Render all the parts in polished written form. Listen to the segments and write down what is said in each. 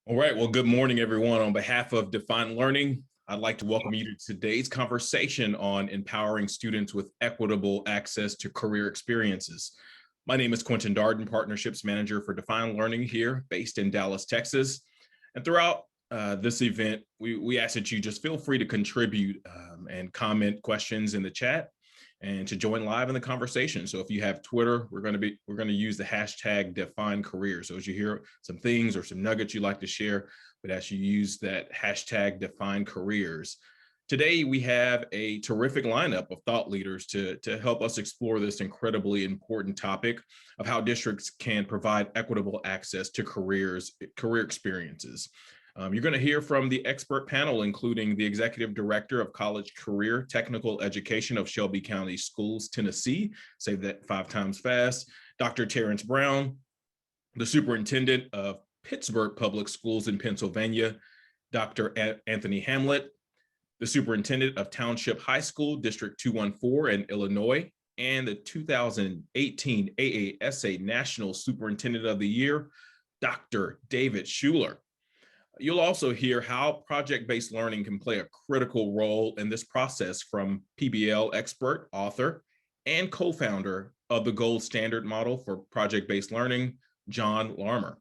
All right. Well, good morning, everyone. On behalf of Define Learning, I'd like to welcome you to today's conversation on empowering students with equitable access to career experiences. My name is Quentin Darden, Partnerships Manager for Define Learning here, based in Dallas, Texas. And throughout this event, we ask that you just feel free to contribute and comment questions in the chat and to join live in the conversation. So if you have Twitter, we're going to use the hashtag Define Career. So as you hear some things or some nuggets you'd like to share, but as you use that hashtag Define Careers. Today, we have a terrific lineup of thought leaders to help us explore this incredibly important topic of how districts can provide equitable access to career experiences. You're going to hear from the expert panel, including the Executive Director of College Career Technical Education of Shelby County Schools, Tennessee, say that 5 times fast, Dr. Terrence Brown, the Superintendent of Pittsburgh Public Schools in Pennsylvania, Dr. Anthony Hamlet, the Superintendent of Township High School, District 214 in Illinois, and the 2018 AASA National Superintendent of the Year, Dr. David Schuler. You'll also hear how project-based learning can play a critical role in this process from PBL expert, author, and co-founder of the gold standard model for project-based learning, John Larmor.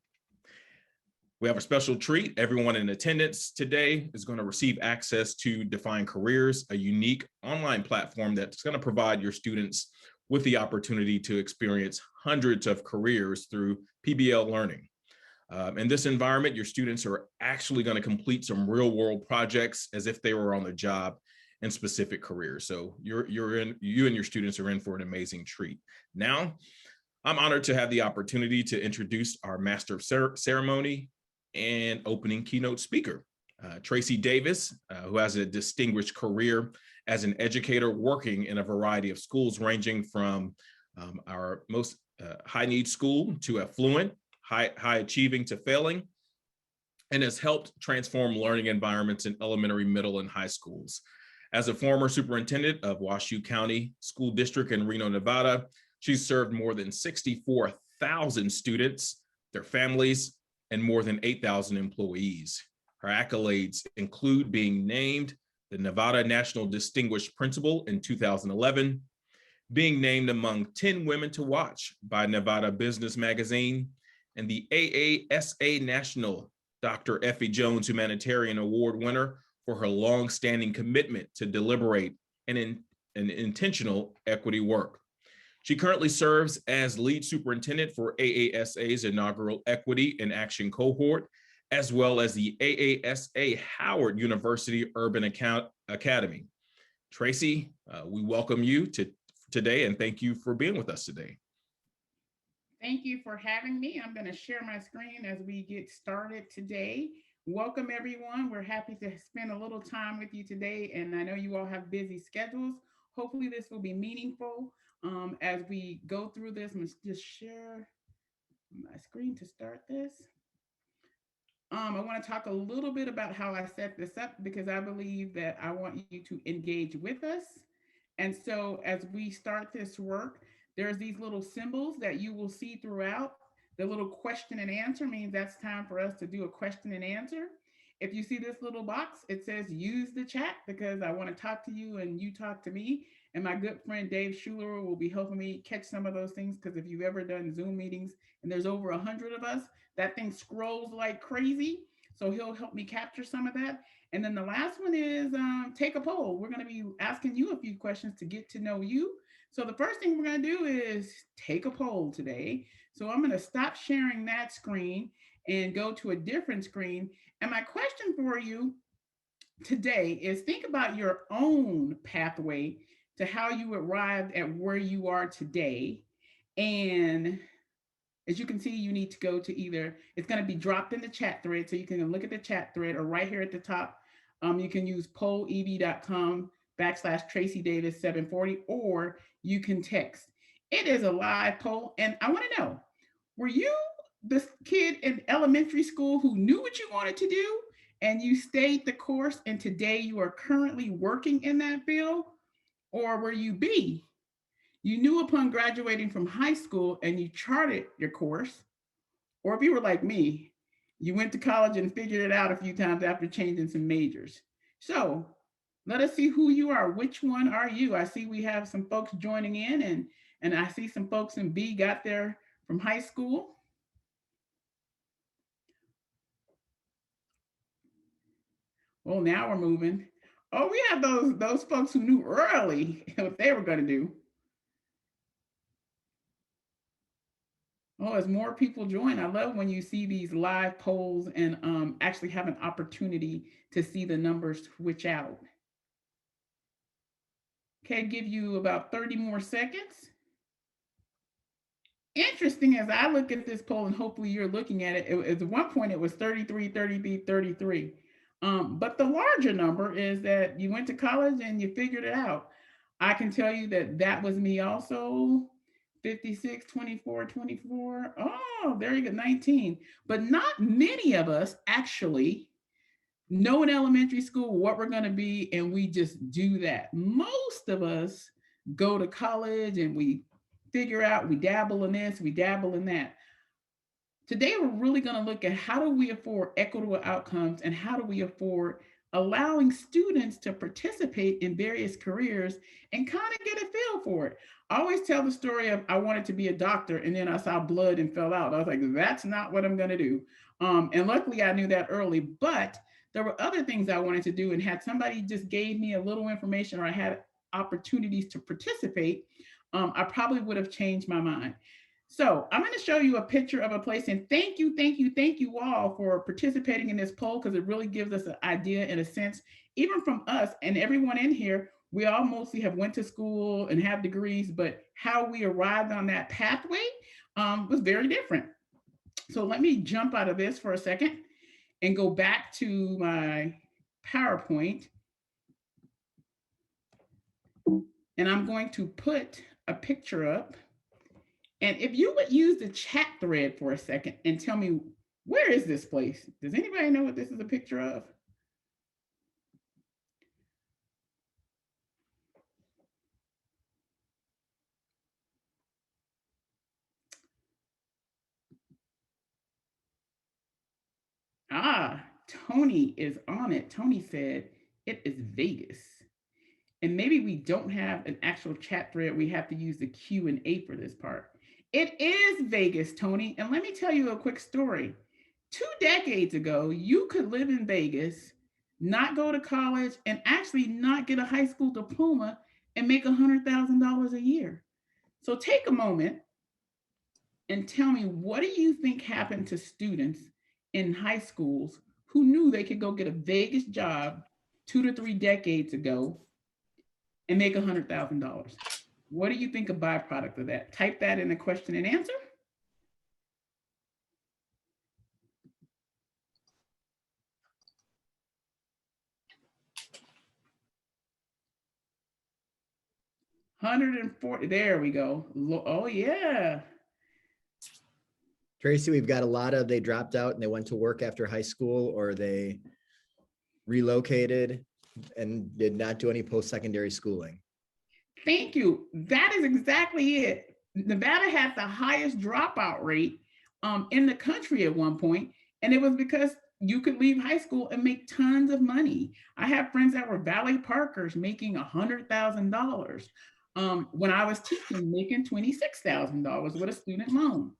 We have a special treat. Everyone in attendance today is going to receive access to Define Careers, a unique online platform that's going to provide your students with the opportunity to experience hundreds of careers through PBL learning. In this environment, your students are actually going to complete some real world projects as if they were on the job in specific careers. So you and your students are in for an amazing treat. Now, I'm honored to have the opportunity to introduce our Master of Ceremony and opening keynote speaker, Tracy Davis, who has a distinguished career as an educator working in a variety of schools, ranging from our most high need school to affluent, high achieving to failing, and has helped transform learning environments in elementary, middle, and high schools. As a former superintendent of Washoe County School District in Reno, Nevada, she's served more than 64,000 students, their families, and more than 8,000 employees. Her accolades include being named the Nevada National Distinguished Principal in 2011, being named among 10 Women to Watch by Nevada Business Magazine, and the AASA National Dr. Effie Jones Humanitarian Award winner for her long-standing commitment to deliberate and intentional equity work. She currently serves as lead superintendent for AASA's inaugural Equity in Action cohort, as well as the AASA Howard University Urban Academy. Tracy, we welcome you today and thank you for being with us today. Thank you for having me. I'm going to share my screen as we get started today. Welcome, everyone. We're happy to spend a little time with you today, and I know you all have busy schedules. Hopefully this will be meaningful as we go through this. I'm going to just share my screen to start this. I want to talk a little bit about how I set this up because I believe that I want you to engage with us. And so as we start this work, there's these little symbols that you will see throughout. The little question and answer means that's time for us to do a question and answer. If you see this little box, it says use the chat because I want to talk to you and you talk to me. And my good friend Dave Schuler will be helping me catch some of those things because if you've ever done Zoom meetings and there's over 100 of us, that thing scrolls like crazy. So he'll help me capture some of that. And then the last one is take a poll. We're going to be asking you a few questions to get to know you. So the first thing we're going to do is take a poll today. So I'm going to stop sharing that screen and go to a different screen. And my question for you today is think about your own pathway to how you arrived at where you are today. And as you can see, you need to go to either, it's going to be dropped in the chat thread. So you can look at the chat thread or right here at the top. You can use pollev.com/Tracy Davis 740, or you can text. It is a live poll. And I want to know, were you this kid in elementary school who knew what you wanted to do and you stayed the course and today you are currently working in that field? Or were you B, you knew upon graduating from high school and you charted your course? Or if you were like me You went to college and figured it out a few times after changing some majors. So let us see who you are. Which one are you? I see we have some folks joining in, and I see some folks in B got there from high school. Well, now we're moving. Oh, we have those folks who knew early what they were going to do. Oh, as more people join, I love when you see these live polls and actually have an opportunity to see the numbers switch out. Okay, give you about 30 more seconds. Interesting as I look at this poll, and hopefully you're looking at it, at one point it was 33, 33, 33. But the larger number is that you went to college and you figured it out. I can tell you that that was me also. 56, 24, 24. Oh, there you go, 19. But not many of us actually know in elementary school what we're going to be, and we just do that. Most of us go to college and we figure out, we dabble in this, we dabble in that. Today, we're really going to look at how do we afford equitable outcomes and how do we afford allowing students to participate in various careers and kind of get a feel for it. I always tell the story of I wanted to be a doctor and then I saw blood and fell out. I was like, that's not what I'm going to do. And luckily, I knew that early, but there were other things I wanted to do. And had somebody just gave me a little information or I had opportunities to participate, I probably would have changed my mind. So I'm going to show you a picture of a place, and thank you, thank you, thank you all for participating in this poll because it really gives us an idea and a sense, even from us and everyone in here. We all mostly have went to school and have degrees, but how we arrived on that pathway was very different. So let me jump out of this for a second and go back to my PowerPoint, and I'm going to put a picture up. And if you would use the chat thread for a second and tell me, where is this place? Does anybody know what this is a picture of? Ah, Tony is on it. Tony said it is Vegas. And maybe we don't have an actual chat thread. We have to use the Q&A for this part. It is Vegas, Tony. And let me tell you a quick story. 2 decades ago, you could live in Vegas, not go to college, and actually not get a high school diploma and make $100,000 a year. So take a moment and tell me, what do you think happened to students in high schools who knew they could go get a Vegas job 2 to 3 decades ago and make $100,000? What do you think a byproduct of that? Type that in the question and answer. $140. There we go. Oh yeah. Tracy, we've got a lot of, they dropped out and they went to work after high school, or they relocated and did not do any post-secondary schooling. Thank you. That is exactly it. Nevada had the highest dropout rate in the country at one point, and it was because you could leave high school and make tons of money. I have friends that were valet parkers making $100,000 when I was teaching, making $26,000 with a student loan.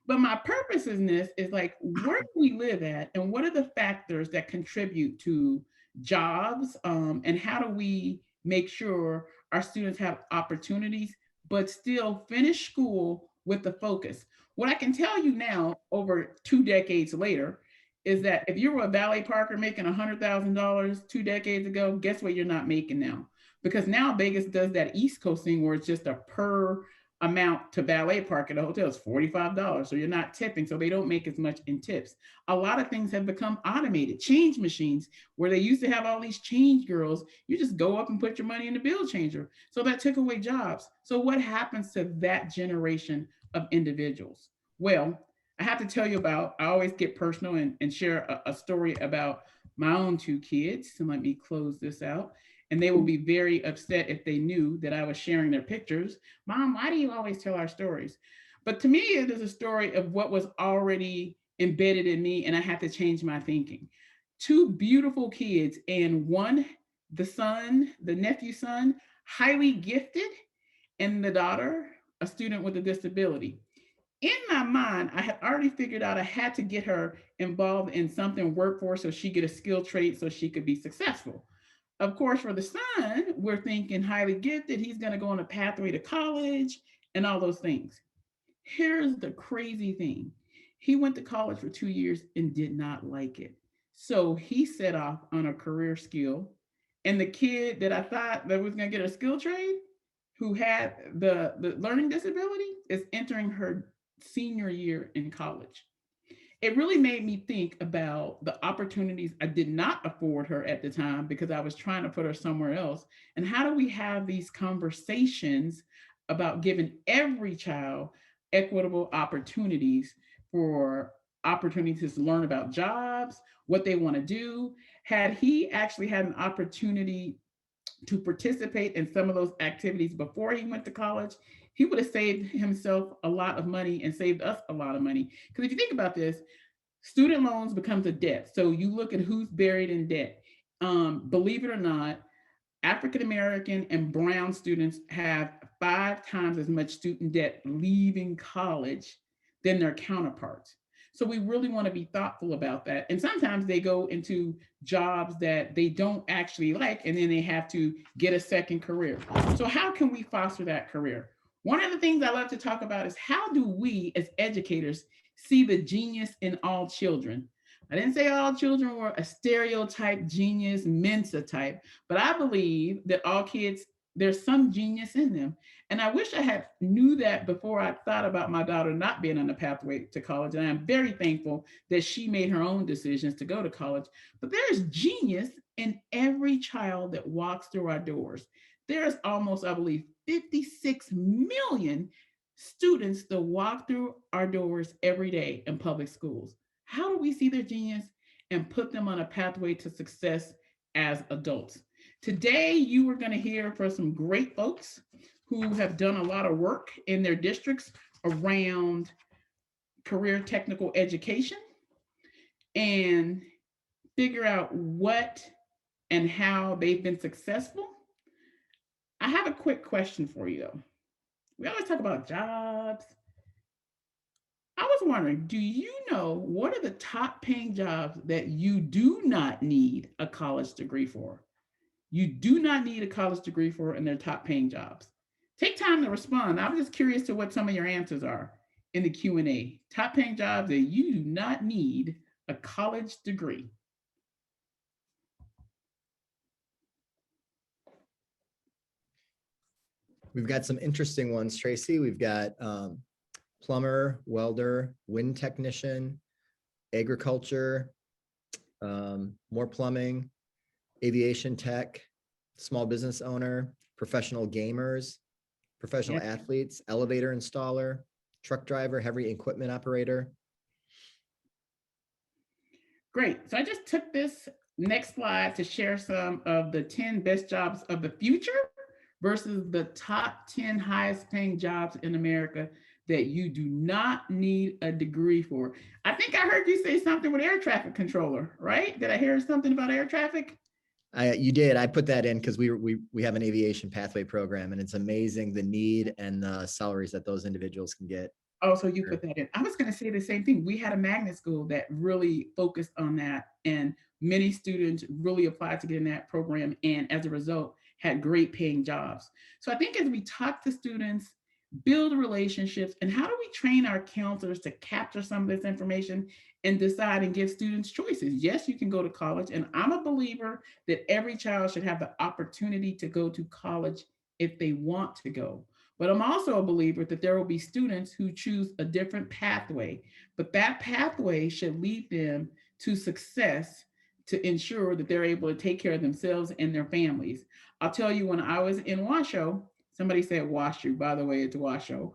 But my purpose in this is like, where do we live at, and what are the factors that contribute to jobs, and how do we make sure our students have opportunities, but still finish school with the focus? What I can tell you now, over 2 decades later, is that if you were a valet parker making $100,000 2 decades ago, guess what you're not making now? Because now Vegas does that East Coast thing where it's just a per amount to valet park at a hotel is $45. So you're not tipping, so they don't make as much in tips. A lot of things have become automated. Change machines, where they used to have all these change girls, you just go up and put your money in the bill changer. So that took away jobs. So what happens to that generation of individuals? Well, I have to tell you about, I always get personal and share a story about my own 2 kids. So let me close this out. And they will be very upset if they knew that I was sharing their pictures. Mom, why do you always tell our stories? But to me, it is a story of what was already embedded in me, and I had to change my thinking. Two beautiful kids, and one, the nephew son, highly gifted, and the daughter, a student with a disability. In my mind, I had already figured out I had to get her involved in something workforce so she get a skill trait so she could be successful. Of course, for the son, we're thinking highly gifted, he's going to go on a pathway to college and all those things. Here's the crazy thing. He went to college for 2 years and did not like it. So he set off on a career skill. And the kid that I thought that was going to get a skill trade, who had the learning disability, is entering her senior year in college. It really made me think about the opportunities I did not afford her at the time because I was trying to put her somewhere else. And how do we have these conversations about giving every child equitable opportunities for opportunities to learn about jobs, what they want to do? Had he actually had an opportunity to participate in some of those activities before he went to college, he would have saved himself a lot of money and saved us a lot of money. Because if you think about this, student loans becomes a debt. So you look at who's buried in debt. Believe it or not, African American and brown students have 5 times as much student debt leaving college than their counterparts. So we really want to be thoughtful about that. And sometimes they go into jobs that they don't actually like, and then they have to get a second career. So how can we foster that career? One of the things I love to talk about is how do we as educators see the genius in all children? I didn't say all children were a stereotype genius, Mensa type, but I believe that all kids, there's some genius in them. And I wish I had knew that before I thought about my daughter not being on the pathway to college. And I'm very thankful that she made her own decisions to go to college. But there's genius in every child that walks through our doors. There's almost, I believe, 56 million students that walk through our doors every day in public schools. How do we see their genius and put them on a pathway to success as adults? Today, you are going to hear from some great folks who have done a lot of work in their districts around career technical education and figure out what and how they've been successful. I have a quick question for you, though. We always talk about jobs. I was wondering, do you know what are the top paying jobs that you do not need a college degree for? You do not need a college degree for, and they're top paying jobs. Take time to respond. I'm just curious to what some of your answers are in the Q&A. Top paying jobs that you do not need a college degree. We've got some interesting ones, Tracy. We've got plumber, welder, wind technician, agriculture, more plumbing, aviation tech, small business owner, professional gamers, professional athletes, elevator installer, truck driver, heavy equipment operator. Great. So I just took this next slide to share some of the 10 best jobs of the future versus the top 10 highest paying jobs in America that you do not need a degree for. I think I heard you say something with air traffic controller, right? Did I hear something about air traffic? You did. I put that in because we have an aviation pathway program, and it's amazing the need and the salaries that those individuals can get. Oh, so you put that in. I was going to say the same thing. We had a magnet school that really focused on that, and many students really applied to get in that program, and as a result, had great paying jobs. So I think as we talk to students, build relationships, and how do we train our counselors to capture some of this information and decide and give students choices? Yes, you can go to college, and I'm a believer that every child should have the opportunity to go to college if they want to go. But I'm also a believer that there will be students who choose a different pathway, but that pathway should lead them to success to ensure that they're able to take care of themselves and their families. I'll tell you, when I was in Washoe, somebody said Washoe, by the way, it's Washoe.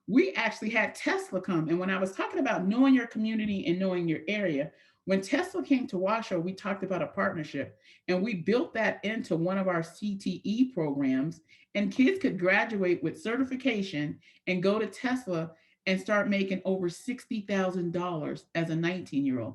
We actually had Tesla come. And when I was talking about knowing your community and knowing your area, when Tesla came to Washoe, we talked about a partnership, and we built that into one of our CTE programs, and kids could graduate with certification and go to Tesla and start making over $60,000 as a 19-year-old.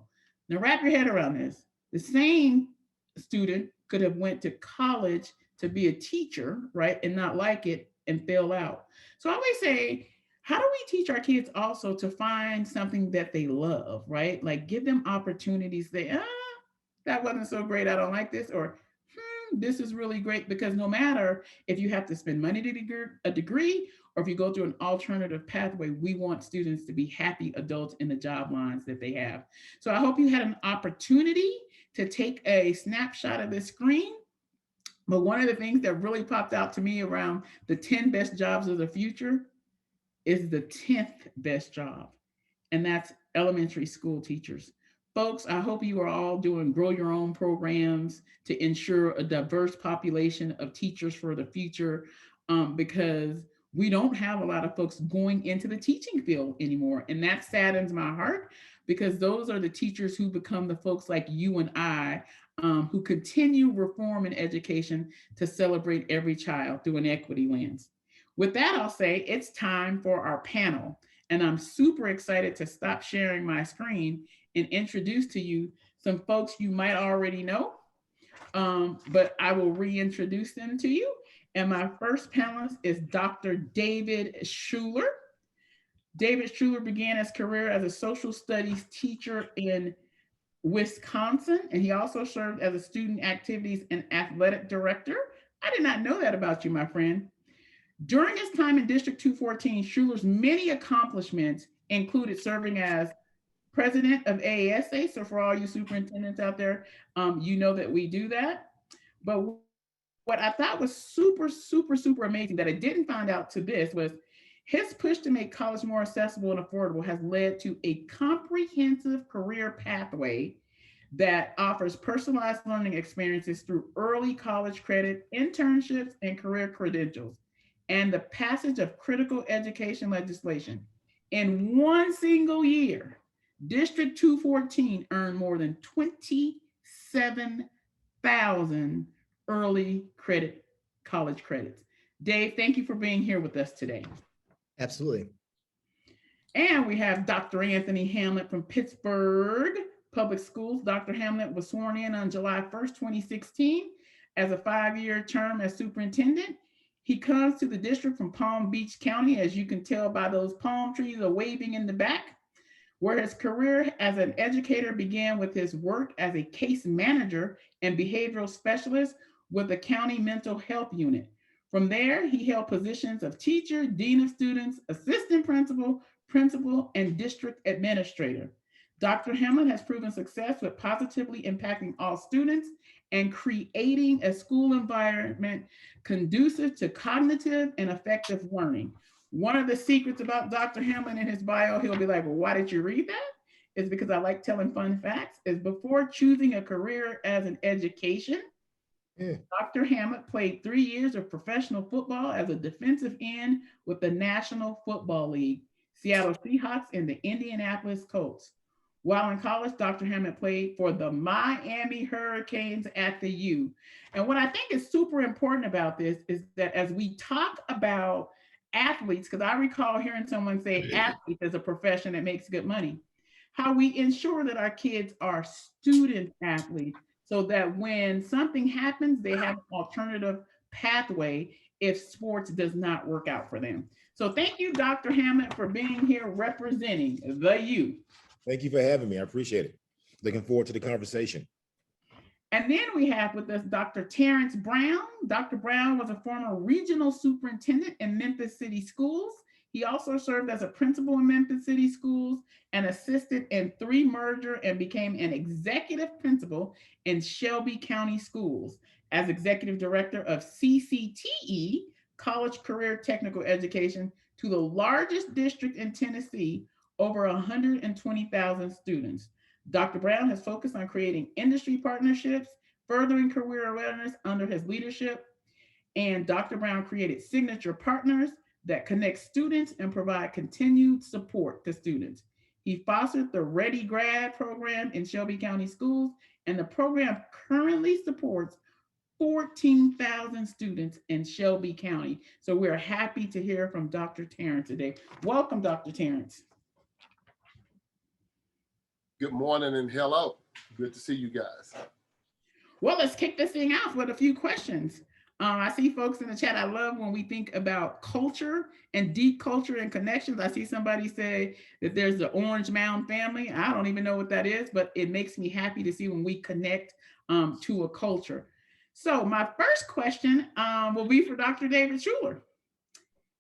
Now wrap your head around this. The same student could have went to college to be a teacher, right, and not like it and fail out. So I always say, how do we teach our kids also to find something that they love, right? Like give them opportunities. That wasn't so great. I don't like this, or this is really great, because no matter if you have to spend money to a degree or if you go through an alternative pathway, we want students to be happy adults in the job lines that they have. So I hope you had an opportunity to take a snapshot of this screen. But one of the things that really popped out to me around the 10 best jobs of the future is the 10th best job, and that's elementary school teachers. Folks, I hope you are all doing grow your own programs to ensure a diverse population of teachers for the future, because we don't have a lot of folks going into the teaching field anymore. And that saddens my heart, because those are the teachers who become the folks like you and I, who continue reform in education to celebrate every child through an equity lens. With that, I'll say it's time for our panel. And I'm super excited to stop sharing my screen and introduce to you some folks you might already know, but I will reintroduce them to you. And my first panelist is Dr. David Schuler. David Schuler began his career as a social studies teacher in Wisconsin, and he also served as a student activities and athletic director. I did not know that about you, my friend. During his time in District 214, Schuler's many accomplishments included serving as president of AASA. So for all you superintendents out there, you know that we do that. But what I thought was super, super, super amazing that I didn't find out to this was his push to make college more accessible and affordable has led to a comprehensive career pathway that offers personalized learning experiences through early college credit, internships, and career credentials, and the passage of critical education legislation. In one single year, District 214 earned more than 27,000 early credit college credits. Dave, thank you for being here with us today. Absolutely. And we have Dr. Anthony Hamlet from Pittsburgh Public Schools. Dr. Hamlet was sworn in on July 1st, 2016 as a 5-year term as superintendent. He comes to the district from Palm Beach County, as you can tell by those palm trees are waving in the back, where his career as an educator began with his work as a case manager and behavioral specialist with the county mental health unit. From there, he held positions of teacher, dean of students, assistant principal, principal, and district administrator. Dr. Hamlet has proven success with positively impacting all students and creating a school environment conducive to cognitive and effective learning. One of the secrets about Dr. Hamlet in his bio, he'll be like, well, why did you read that? It's because I like telling fun facts, is before choosing a career as an education, Dr. Hamlet played 3 years of professional football as a defensive end with the National Football League, Seattle Seahawks, and the Indianapolis Colts. While in college, Dr. Hamlet played for the Miami Hurricanes at the U. And what I think is super important about this is that as we talk about athletes, because I recall hearing someone say athlete is a profession that makes good money, how we ensure that our kids are student athletes so that when something happens, they have an alternative pathway if sports does not work out for them. So thank you, Dr. Hamlet, for being here representing the U. Thank you for having me. I appreciate it. Looking forward to the conversation. And then we have with us Dr. Terrence Brown. Dr. Brown was a former regional superintendent in Memphis City Schools. He also served as a principal in Memphis City Schools and assisted in 3 mergers and became an executive principal in Shelby County Schools as executive director of CCTE, College Career Technical Education, to the largest district in Tennessee, over 120,000 students. Dr. Brown has focused on creating industry partnerships, furthering career awareness under his leadership, and Dr. Brown created signature partners that connect students and provide continued support to students. He fostered the Ready Grad program in Shelby County Schools, and the program currently supports 14,000 students in Shelby County. So we're happy to hear from Dr. Terrence today. Welcome, Dr. Terrence. Good morning and hello. Good to see you guys. Well, let's kick this thing off with a few questions. I see folks in the chat. I love when we think about culture and deep culture and connections. I see somebody say that there's the Orange Mound family. I don't even know what that is, but it makes me happy to see when we connect to a culture. So my first question will be for Dr. David Schuler.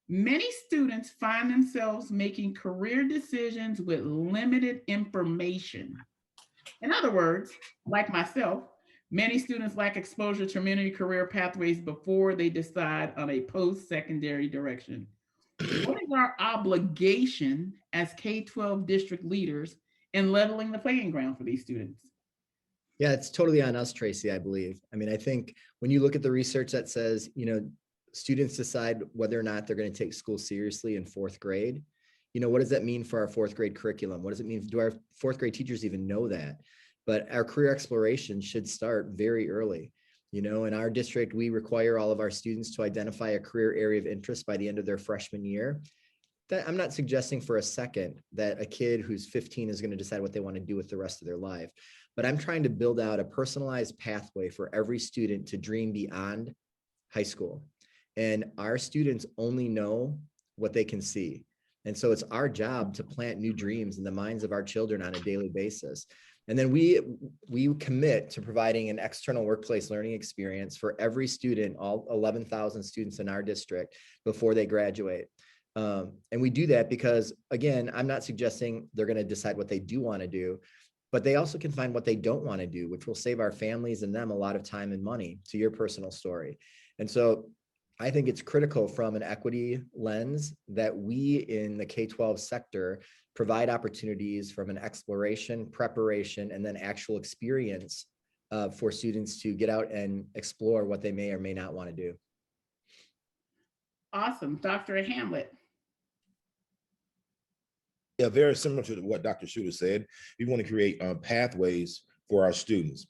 Many students find themselves making career decisions with limited information. In other words, like myself, many students lack exposure to many career pathways before they decide on a post-secondary direction. What is our obligation as K-12 district leaders in leveling the playing ground for these students? Yeah, it's totally on us, Tracy, I believe. I mean, I think when you look at the research that says, students decide whether or not they're going to take school seriously in fourth grade. What does that mean for our fourth grade curriculum? What does it mean? Do our fourth grade teachers even know that? But our career exploration should start very early. In our district, we require all of our students to identify a career area of interest by the end of their freshman year. I'm not suggesting for a second that a kid who's 15 is going to decide what they want to do with the rest of their life. But I'm trying to build out a personalized pathway for every student to dream beyond high school. And our students only know what they can see. And so it's our job to plant new dreams in the minds of our children on a daily basis. And then we commit to providing an external workplace learning experience for every student, all 11,000 students in our district before they graduate. And we do that because, again, I'm not suggesting they're going to decide what they do want to do, but they also can find what they don't want to do, which will save our families and them a lot of time and money, to your personal story. And so I think it's critical from an equity lens that we in the K-12 sector provide opportunities from an exploration, preparation, and then actual experience for students to get out and explore what they may or may not want to do. Awesome. Dr. Hamlet. Yeah, very similar to what Dr. Schuler said. We want to create pathways for our students,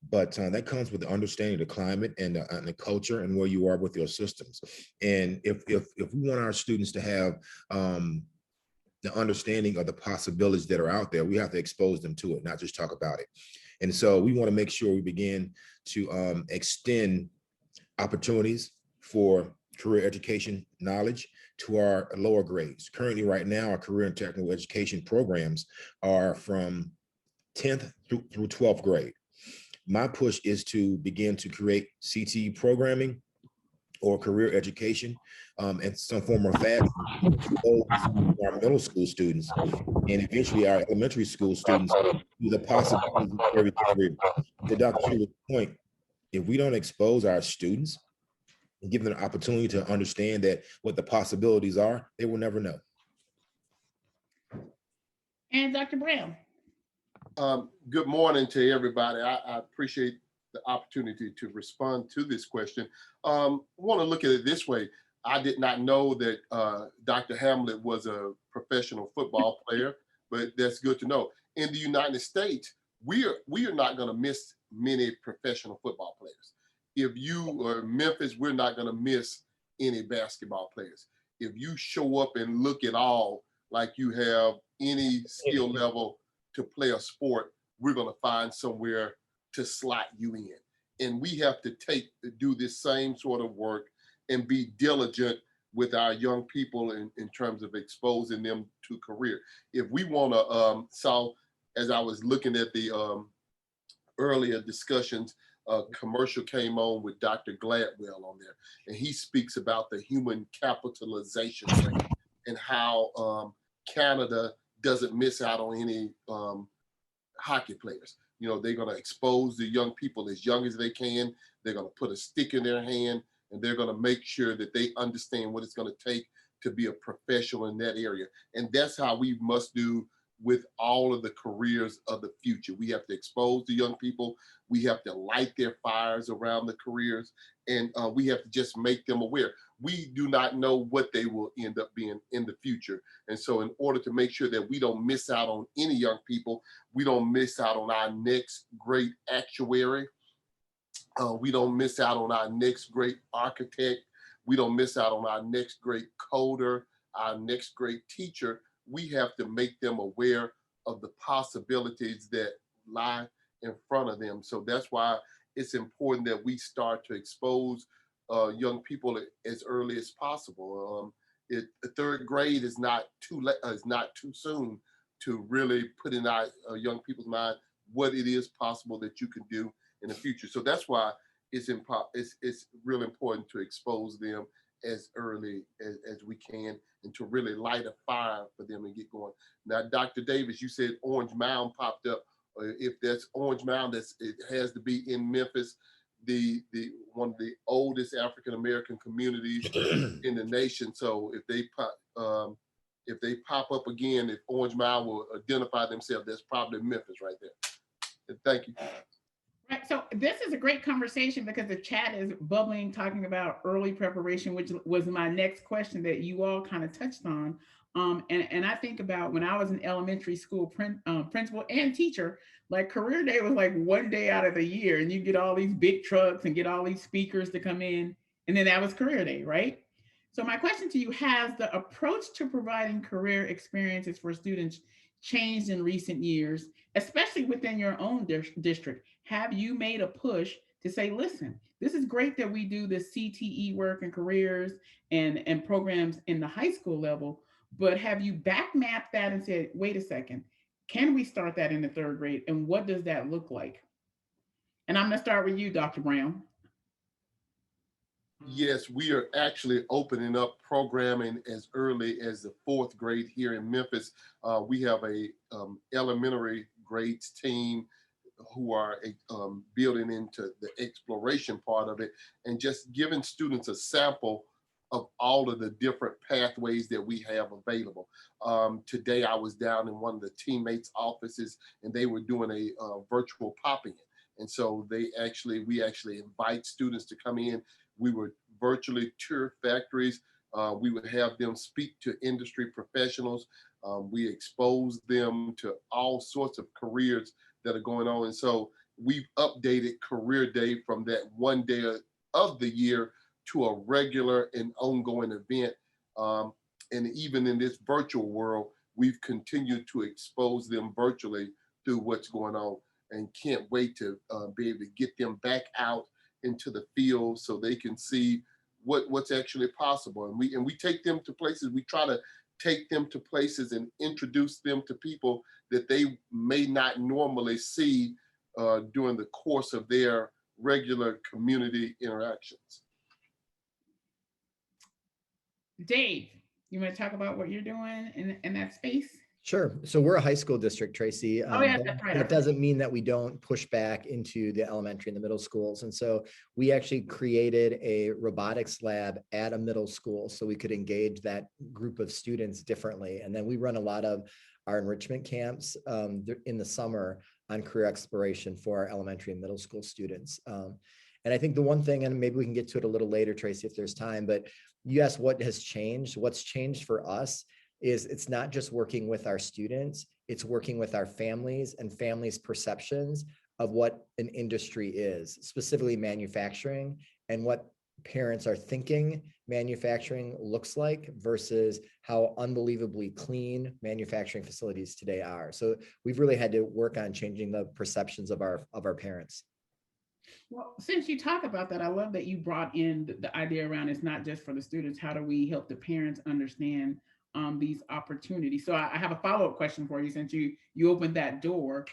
but that comes with the understanding of the climate and the culture and where you are with your systems. And if we want our students to have the understanding of the possibilities that are out there, we have to expose them to it, not just talk about it. And so we want to make sure we begin to extend opportunities for career education knowledge to our lower grades. Currently, right now, our career and technical education programs are from 10th through 12th grade. My push is to begin to create CTE programming or career education in some form or fashion for our middle school students and eventually our elementary school students to the possibilities of every career. To Dr. Schuler's point, if we don't expose our students and give them an opportunity to understand that what the possibilities are, they will never know. And Dr. Brown. Good morning to everybody. I appreciate the opportunity to respond to this question. I want to look at it this way. I did not know that Dr. Hamlet was a professional football player, but that's good to know. In the United States, we are not going to miss many professional football players. If you are Memphis, we're not going to miss any basketball players. If you show up and look at all like you have any skill level to play a sport, we're going to find somewhere to slot you in. And we have to do this same sort of work and be diligent with our young people in terms of exposing them to career. If we want to, as I was looking at the earlier discussions, a commercial came on with Dr. Gladwell on there, and he speaks about the human capitalization rate and how Canada doesn't miss out on any hockey players. They're going to expose the young people as young as they can. They're going to put a stick in their hand, and they're going to make sure that they understand what it's going to take to be a professional in that area. And that's how we must do with all of the careers of the future. We have to expose the young people. We have to light their fires around the careers, and we have to just make them aware. We do not know what they will end up being in the future. And so in order to make sure that we don't miss out on any young people, we don't miss out on our next great actuary, We don't miss out on our next great architect. We don't miss out on our next great coder, our next great teacher. We have to make them aware of the possibilities that lie in front of them. So that's why it's important that we start to expose young people as early as possible. The third grade is not too late, is not too soon to really put in our young people's mind what it is possible that you can do in the future. So that's why it's really important to expose them as early as we can, and to really light a fire for them and get going. Now, Dr. Davis, you said Orange Mound popped up. If that's Orange Mound, it has to be in Memphis, the one of the oldest African American communities in the nation. So if they pop up again, if Orange Mound will identify themselves, that's probably Memphis right there. And thank you. Right. So this is a great conversation because the chat is bubbling, talking about early preparation, which was my next question that you all kind of touched on. And I think about when I was an elementary school principal and teacher, like career day was like one day out of the year, and you get all these big trucks and get all these speakers to come in, and then that was career day, right? So my question to you, has the approach to providing career experiences for students changed in recent years, especially within your own district? Have you made a push to say, listen, this is great that we do the CTE work and careers and programs in the high school level, but have you back mapped that and said, wait a second, can we start that in the third grade? And what does that look like? And I'm gonna start with you, Dr. Brown. Yes, we are actually opening up programming as early as the fourth grade here in Memphis. We have a elementary grades team who are building into the exploration part of it and just giving students a sample of all of the different pathways that we have available. Today I was down in one of the teammates' offices and they were doing a virtual popping. And so we actually invite students to come in. We would virtually tour factories. We would have them speak to industry professionals. We expose them to all sorts of careers that are going on. And so we've updated Career Day from that one day of the year to a regular and ongoing event. And even in this virtual world, we've continued to expose them virtually through what's going on, and can't wait to be able to get them back out into the field so they can see what's actually possible. And we take them to places, we try to take them to places and introduce them to people that they may not normally see during the course of their regular community interactions. Dave, you want to talk about what you're doing in that space? Sure. So we're a high school district, Tracy. Oh, yeah, that's right. That doesn't mean that we don't push back into the elementary and the middle schools. And so we actually created a robotics lab at a middle school so we could engage that group of students differently. And then we run a lot of our enrichment camps in the summer on career exploration for our elementary and middle school students. And I think the one thing, and maybe we can get to it a little later, Tracy, if there's time, but you asked what has changed. What's changed for us is it's not just working with our students, it's working with our families and families' perceptions of what an industry is, specifically manufacturing, and what parents are thinking manufacturing looks like versus how unbelievably clean manufacturing facilities today are. So we've really had to work on changing the perceptions of our parents. Well, since you talk about that, I love that you brought in the idea around it's not just for the students. How do we help the parents understand these opportunities? So I have a follow-up question for you since you opened that door.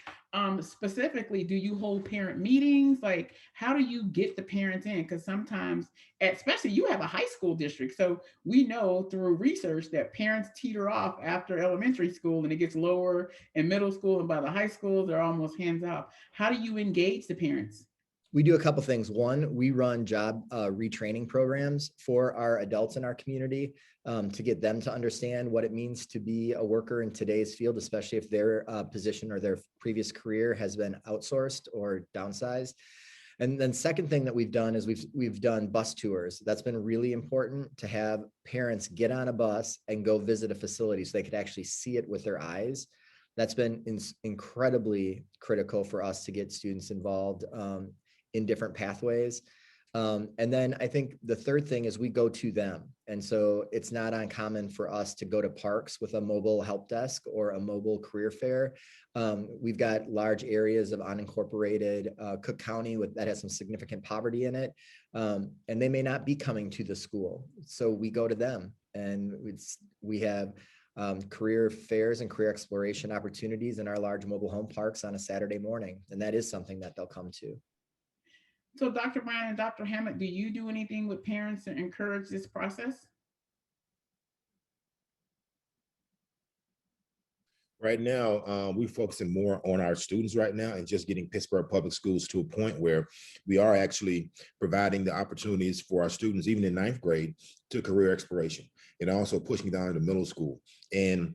Specifically, do you hold parent meetings? Like, how do you get the parents in? Because sometimes, especially you have a high school district. So we know through research that parents teeter off after elementary school and it gets lower in middle school, and by the high school, they're almost hands off. How do you engage the parents? We do a couple things. One, we run job retraining programs for our adults in our community to get them to understand what it means to be a worker in today's field, especially if their position or their previous career has been outsourced or downsized. And then second thing that we've done is we've done bus tours. That's been really important to have parents get on a bus and go visit a facility so they could actually see it with their eyes. That's been incredibly critical for us to get students involved in different pathways. And then I think the third thing is we go to them. And so it's not uncommon for us to go to parks with a mobile help desk or a mobile career fair. We've got large areas of unincorporated Cook County that has some significant poverty in it. And they may not be coming to the school. So we go to them, and we have career fairs and career exploration opportunities in our large mobile home parks on a Saturday morning. And that is something that they'll come to. So Dr. Brown and Dr. Hamlet, do you do anything with parents to encourage this process? Right now, we're focusing more on our students right now and just getting Pittsburgh public schools to a point where we are actually providing the opportunities for our students, even in ninth grade, to career exploration, and also pushing down to middle school. And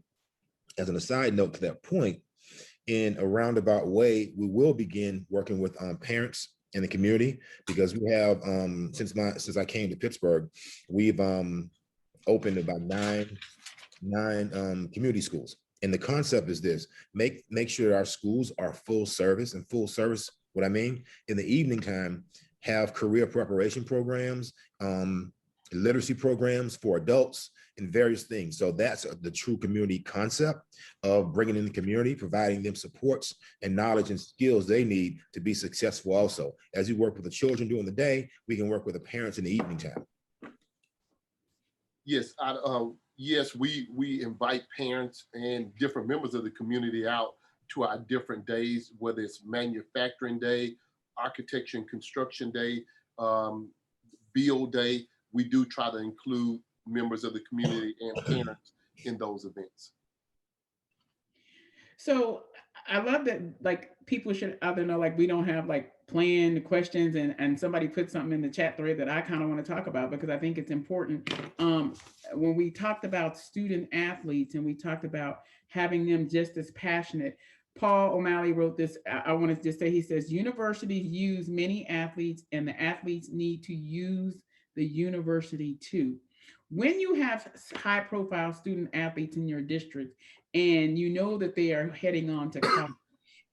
as an aside note to that point, in a roundabout way, we will begin working with parents in the community, because we have, since I came to Pittsburgh, we've opened about nine community schools. And the concept is this: make sure our schools are full service. And full service, what I mean, in the evening time, have career preparation programs, literacy programs for adults, and various things. So that's the true community concept of bringing in the community, providing them supports and knowledge and skills they need to be successful. Also, as you work with the children during the day, we can work with the parents in the evening time. Yes, yes, we invite parents and different members of the community out to our different days, whether it's manufacturing day, architecture and construction day, Pbl day. We do try to include members of the community and parents in those events. So I love that, like, people should either know, like, we don't have like planned questions, and somebody put something in the chat thread that I kind of want to talk about, because I think it's important. When we talked about student athletes and we talked about having them just as passionate, Paul O'Malley wrote this. I want to just say, he says, universities use many athletes and the athletes need to use the university too. When you have high profile student athletes in your district and you know that they are heading on to college,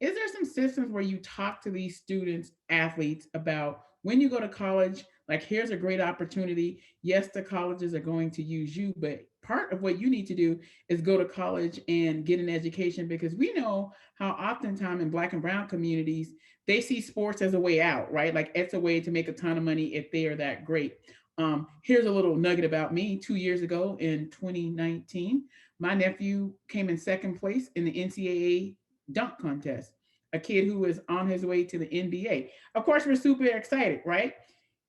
is there some systems where you talk to these students, athletes, about when you go to college, like, here's a great opportunity. Yes, the colleges are going to use you, but part of what you need to do is go to college and get an education, because we know how oftentimes in Black and Brown communities, they see sports as a way out, right? Like, it's a way to make a ton of money if they are that great. Here's a little nugget about me. 2 years ago in 2019, my nephew came in second place in the NCAA dunk contest, a kid who is on his way to the NBA. Of course, we're super excited, right?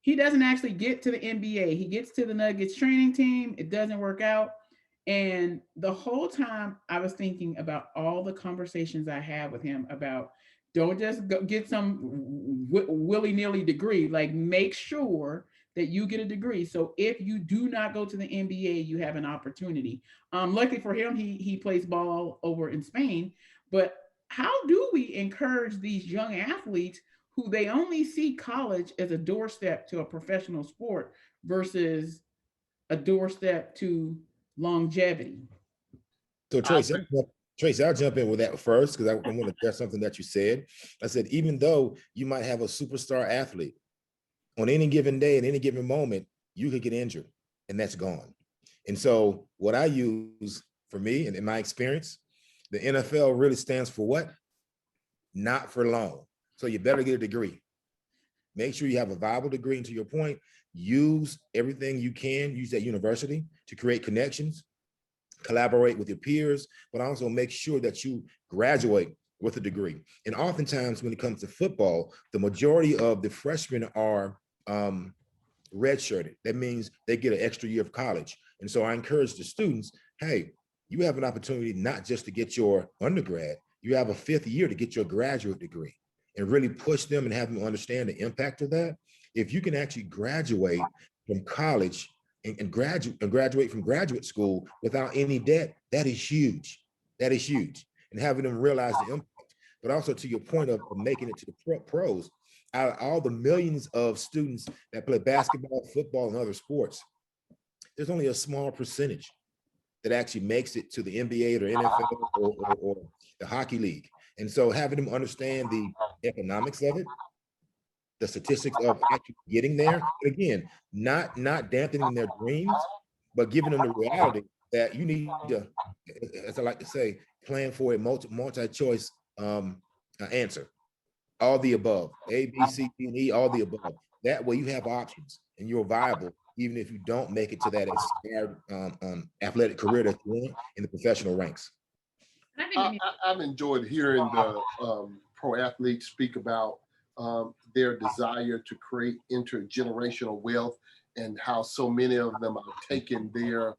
He doesn't actually get to the NBA. He gets to the Nuggets training team. It doesn't work out. And the whole time I was thinking about all the conversations I had with him about, don't just go get some willy-nilly degree, like, make sure that you get a degree. So if you do not go to the NBA, you have an opportunity. Luckily for him, he plays ball over in Spain. But how do we encourage these young athletes who they only see college as a doorstep to a professional sport versus a doorstep to longevity? So Tracy, I'll jump in with that first, because I want to address something that you said. I said, even though you might have a superstar athlete, on any given day, at any given moment, you could get injured, and that's gone. And so what I use for me, and in my experience, the NFL really stands for what? Not for long. So you better get a degree. Make sure you have a viable degree. And to your point, use everything you can, use that university to create connections, collaborate with your peers, but also make sure that you graduate with a degree. And oftentimes when it comes to football, the majority of the freshmen are redshirted. That means they get an extra year of college. And so I encourage the students, hey, you have an opportunity not just to get your undergrad, you have a 5th year to get your graduate degree, and really push them and have them understand the impact of that. If you can actually graduate from college and graduate from graduate school without any debt, that is huge. That is huge. And having them realize the impact. But also, to your point of making it to the pros, out of all the millions of students that play basketball, football, and other sports, there's only a small percentage that actually makes it to the NBA or NFL or the hockey league. And so having them understand the economics of it, the statistics of actually getting there. But again, not dampening their dreams, but giving them the reality that you need to, as I like to say, plan for a multi-choice answer. All the above, A, B, C, D, and E, all the above. That way you have options and you're viable, even if you don't make it to that athletic career that you want in the professional ranks. I've enjoyed hearing the pro athletes speak about their desire to create intergenerational wealth and how so many of them are taking their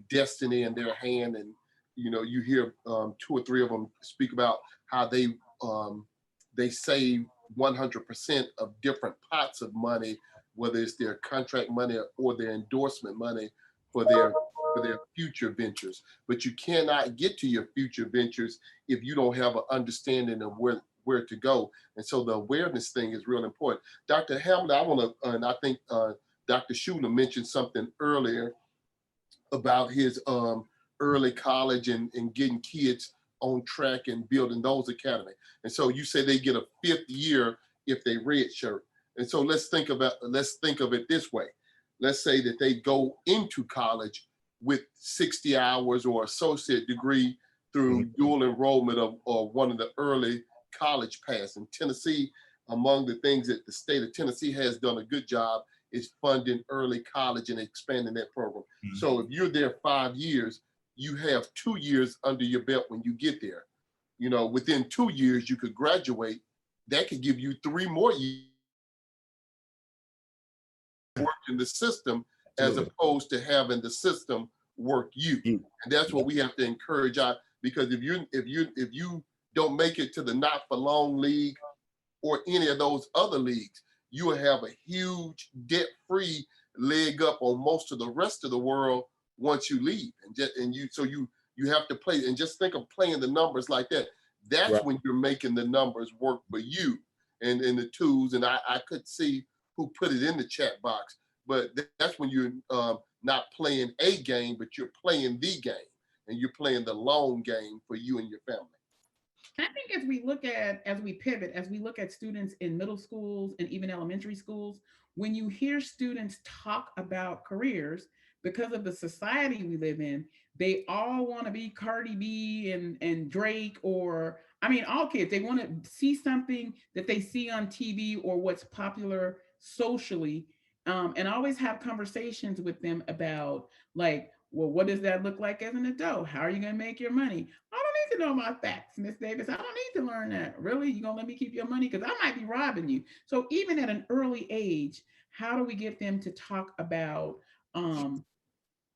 destiny in their hand. And, you know, you hear 2 or 3 of them speak about how they save 100% of different pots of money, whether it's their contract money or their endorsement money for their future ventures. But you cannot get to your future ventures if you don't have an understanding of where to go. And so the awareness thing is real important. Dr. Hamlet, I want to, and I think Dr. Schuler mentioned something earlier about his early college and getting kids on track and building those academies. And so you say they get a 5th year if they redshirt. And so let's think of it this way. Let's say that they go into college with 60 hours or associate degree through dual enrollment of one of the early college paths. In Tennessee, among the things that the state of Tennessee has done a good job is funding early college and expanding that program. Mm-hmm. So if you're there 5 years, you have 2 years under your belt when you get there. You know, within 2 years, you could graduate. That could give you 3 more years work in the system as opposed to having the system work you. And that's what we have to encourage out, because if you don't make it to the Not for Long League or any of those other leagues, you will have a huge debt-free leg up on most of the rest of the world once you leave. So you have to play, and just think of playing the numbers like that. That's right. When you're making the numbers work for you and the tools. And I could see who put it in the chat box, but that's when you're not playing a game, but you're playing the game, and you're playing the long game for you and your family. I think as we look at students in middle schools and even elementary schools, when you hear students talk about careers, because of the society we live in, they all want to be Cardi B and Drake, or, I mean, all kids, they want to see something that they see on TV or what's popular socially, and always have conversations with them about, like, well, what does that look like as an adult? How are you going to make your money? I don't need to know my facts, Miss Davis. I don't need to learn that. Really? You going to let me keep your money? Because I might be robbing you. So even at an early age, how do we get them to talk about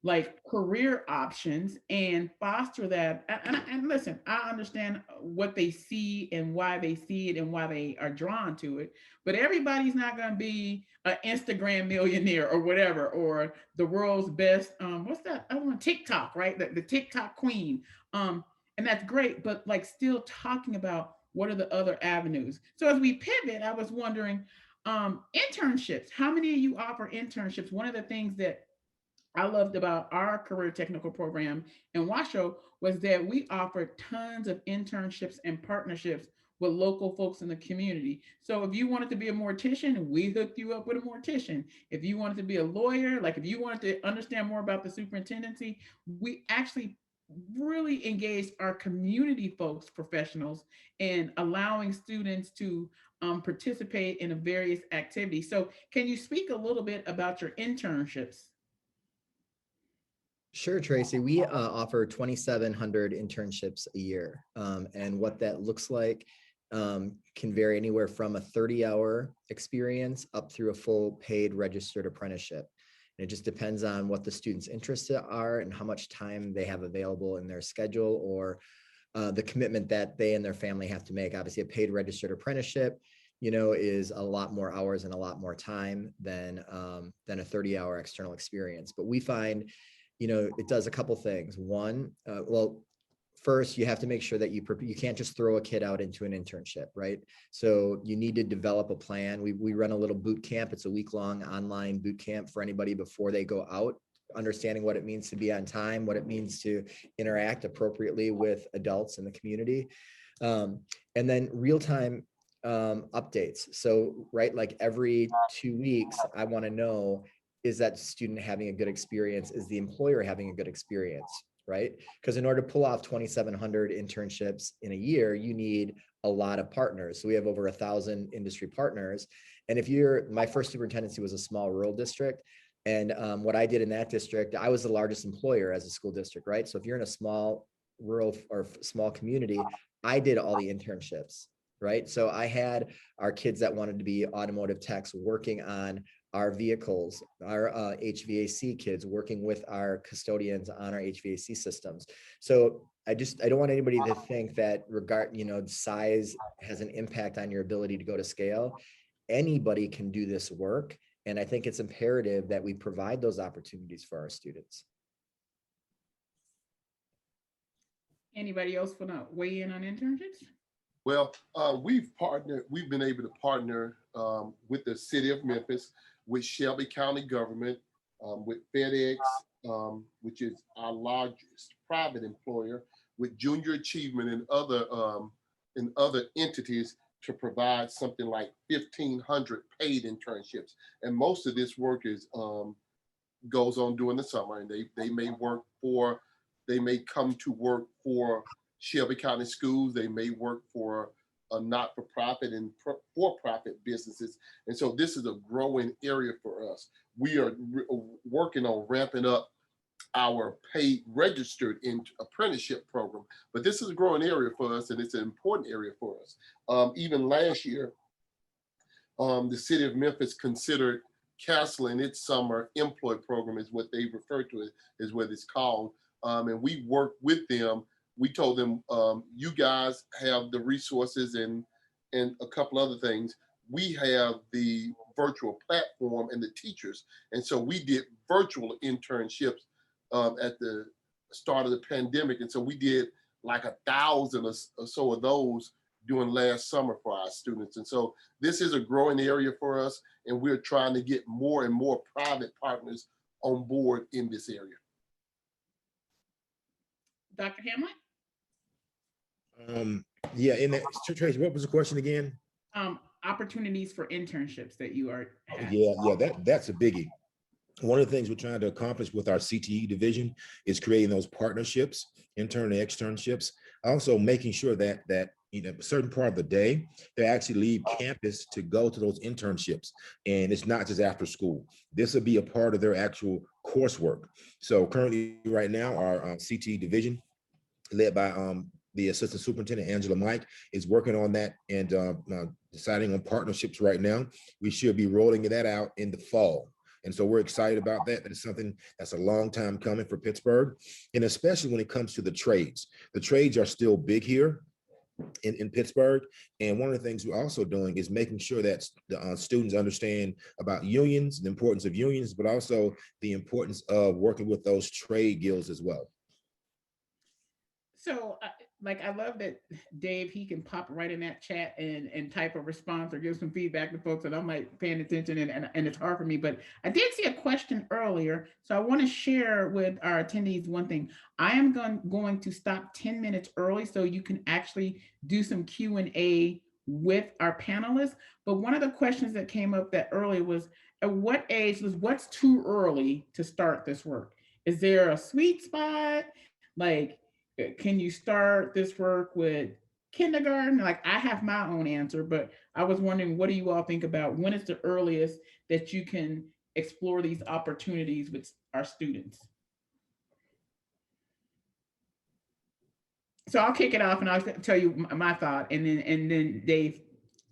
like career options and foster that? And listen, I understand what they see and why they see it and why they are drawn to it, but everybody's not going to be an Instagram millionaire or whatever, or the world's best, what's that other one, TikTok, right? The TikTok queen. And that's great, but like still talking about what are the other avenues. So as we pivot, I was wondering, internships, how many of you offer internships? One of the things that I loved about our career technical program in Washoe was that we offered tons of internships and partnerships with local folks in the community. So if you wanted to be a mortician, we hooked you up with a mortician. If you wanted to be a lawyer, like if you wanted to understand more about the superintendency, we actually really engaged our community folks, professionals, in allowing students to participate in a various activities. So can you speak a little bit about your internships? Sure, Tracy. We offer 2,700 internships a year. And what that looks like can vary anywhere from a 30-hour experience up through a full paid registered apprenticeship. And it just depends on what the student's interests are and how much time they have available in their schedule, or the commitment that they and their family have to make. Obviously, a paid registered apprenticeship, you know, is a lot more hours and a lot more time than a 30-hour external experience. But we find, you know, it does a couple things. One, well, first, you have to make sure that you can't just throw a kid out into an internship, right? So you need to develop a plan. We run a little boot camp. It's a week-long online boot camp for anybody before they go out, understanding what it means to be on time, what it means to interact appropriately with adults in the community. And then real-time updates. So, right, like every 2 weeks, I want to know, is that student having a good experience? Is the employer having a good experience? Right? Because in order to pull off 2,700 internships in a year, you need a lot of partners. So we have over 1,000 industry partners. And if my first superintendency was a small rural district. And what I did in that district, I was the largest employer as a school district, right? So if you're in a small rural or small community, I did all the internships, right? So I had our kids that wanted to be automotive techs working on our vehicles, our HVAC kids working with our custodians on our HVAC systems. So I don't want anybody to think that size has an impact on your ability to go to scale. Anybody can do this work. And I think it's imperative that we provide those opportunities for our students. Anybody else want to weigh in on internships? Well, we've been able to partner with the city of Memphis, with Shelby County government, with FedEx, which is our largest private employer, with Junior Achievement and other entities to provide something like 1,500 paid internships. And most of this work goes on during the summer, and they may come to work for Shelby County schools. They may work for a not-for-profit and for-profit businesses. And so this is a growing area for us. We are working on ramping up our paid registered apprenticeship program, but this is a growing area for us, and it's an important area for us. Even last year, the city of Memphis considered canceling its summer employee program, is what they refer to it, is what it's called. And we worked with them. We told them, you guys have the resources and a couple other things. We have the virtual platform and the teachers. And so we did virtual internships at the start of the pandemic. And so we did like 1,000 or so of those during last summer for our students. And so this is a growing area for us, and we're trying to get more and more private partners on board in this area. Dr. Hamlet? Yeah, in that, Tracy, what was the question again? Opportunities for internships that you are having. Yeah, that's a biggie. One of the things we're trying to accomplish with our CTE division is creating those partnerships, intern and externships. Also making sure that a certain part of the day, they actually leave campus to go to those internships. And it's not just after school. This will be a part of their actual coursework. So currently right now, our CTE division, led by the assistant superintendent, Angela Mike, is working on that and deciding on partnerships right now. We should be rolling that out in the fall. And so we're excited about that. That is something that's a long time coming for Pittsburgh. And especially when it comes to the trades. The trades are still big here in Pittsburgh. And one of the things we're also doing is making sure that the students understand about unions, the importance of unions, but also the importance of working with those trade guilds as well. So I love that Dave, he can pop right in that chat and type a response or give some feedback to folks that I'm like paying attention and it's hard for me, but I did see a question earlier. So I want to share with our attendees one thing. I am going to stop 10 minutes early so you can actually do some Q&A with our panelists. But one of the questions that came up that early was, at what age what's too early to start this work? Is there a sweet spot? Like, can you start this work with kindergarten? Like, I have my own answer, but I was wondering, what do you all think about when is the earliest that you can explore these opportunities with our students? So I'll kick it off and I'll tell you my thought, and then Dave,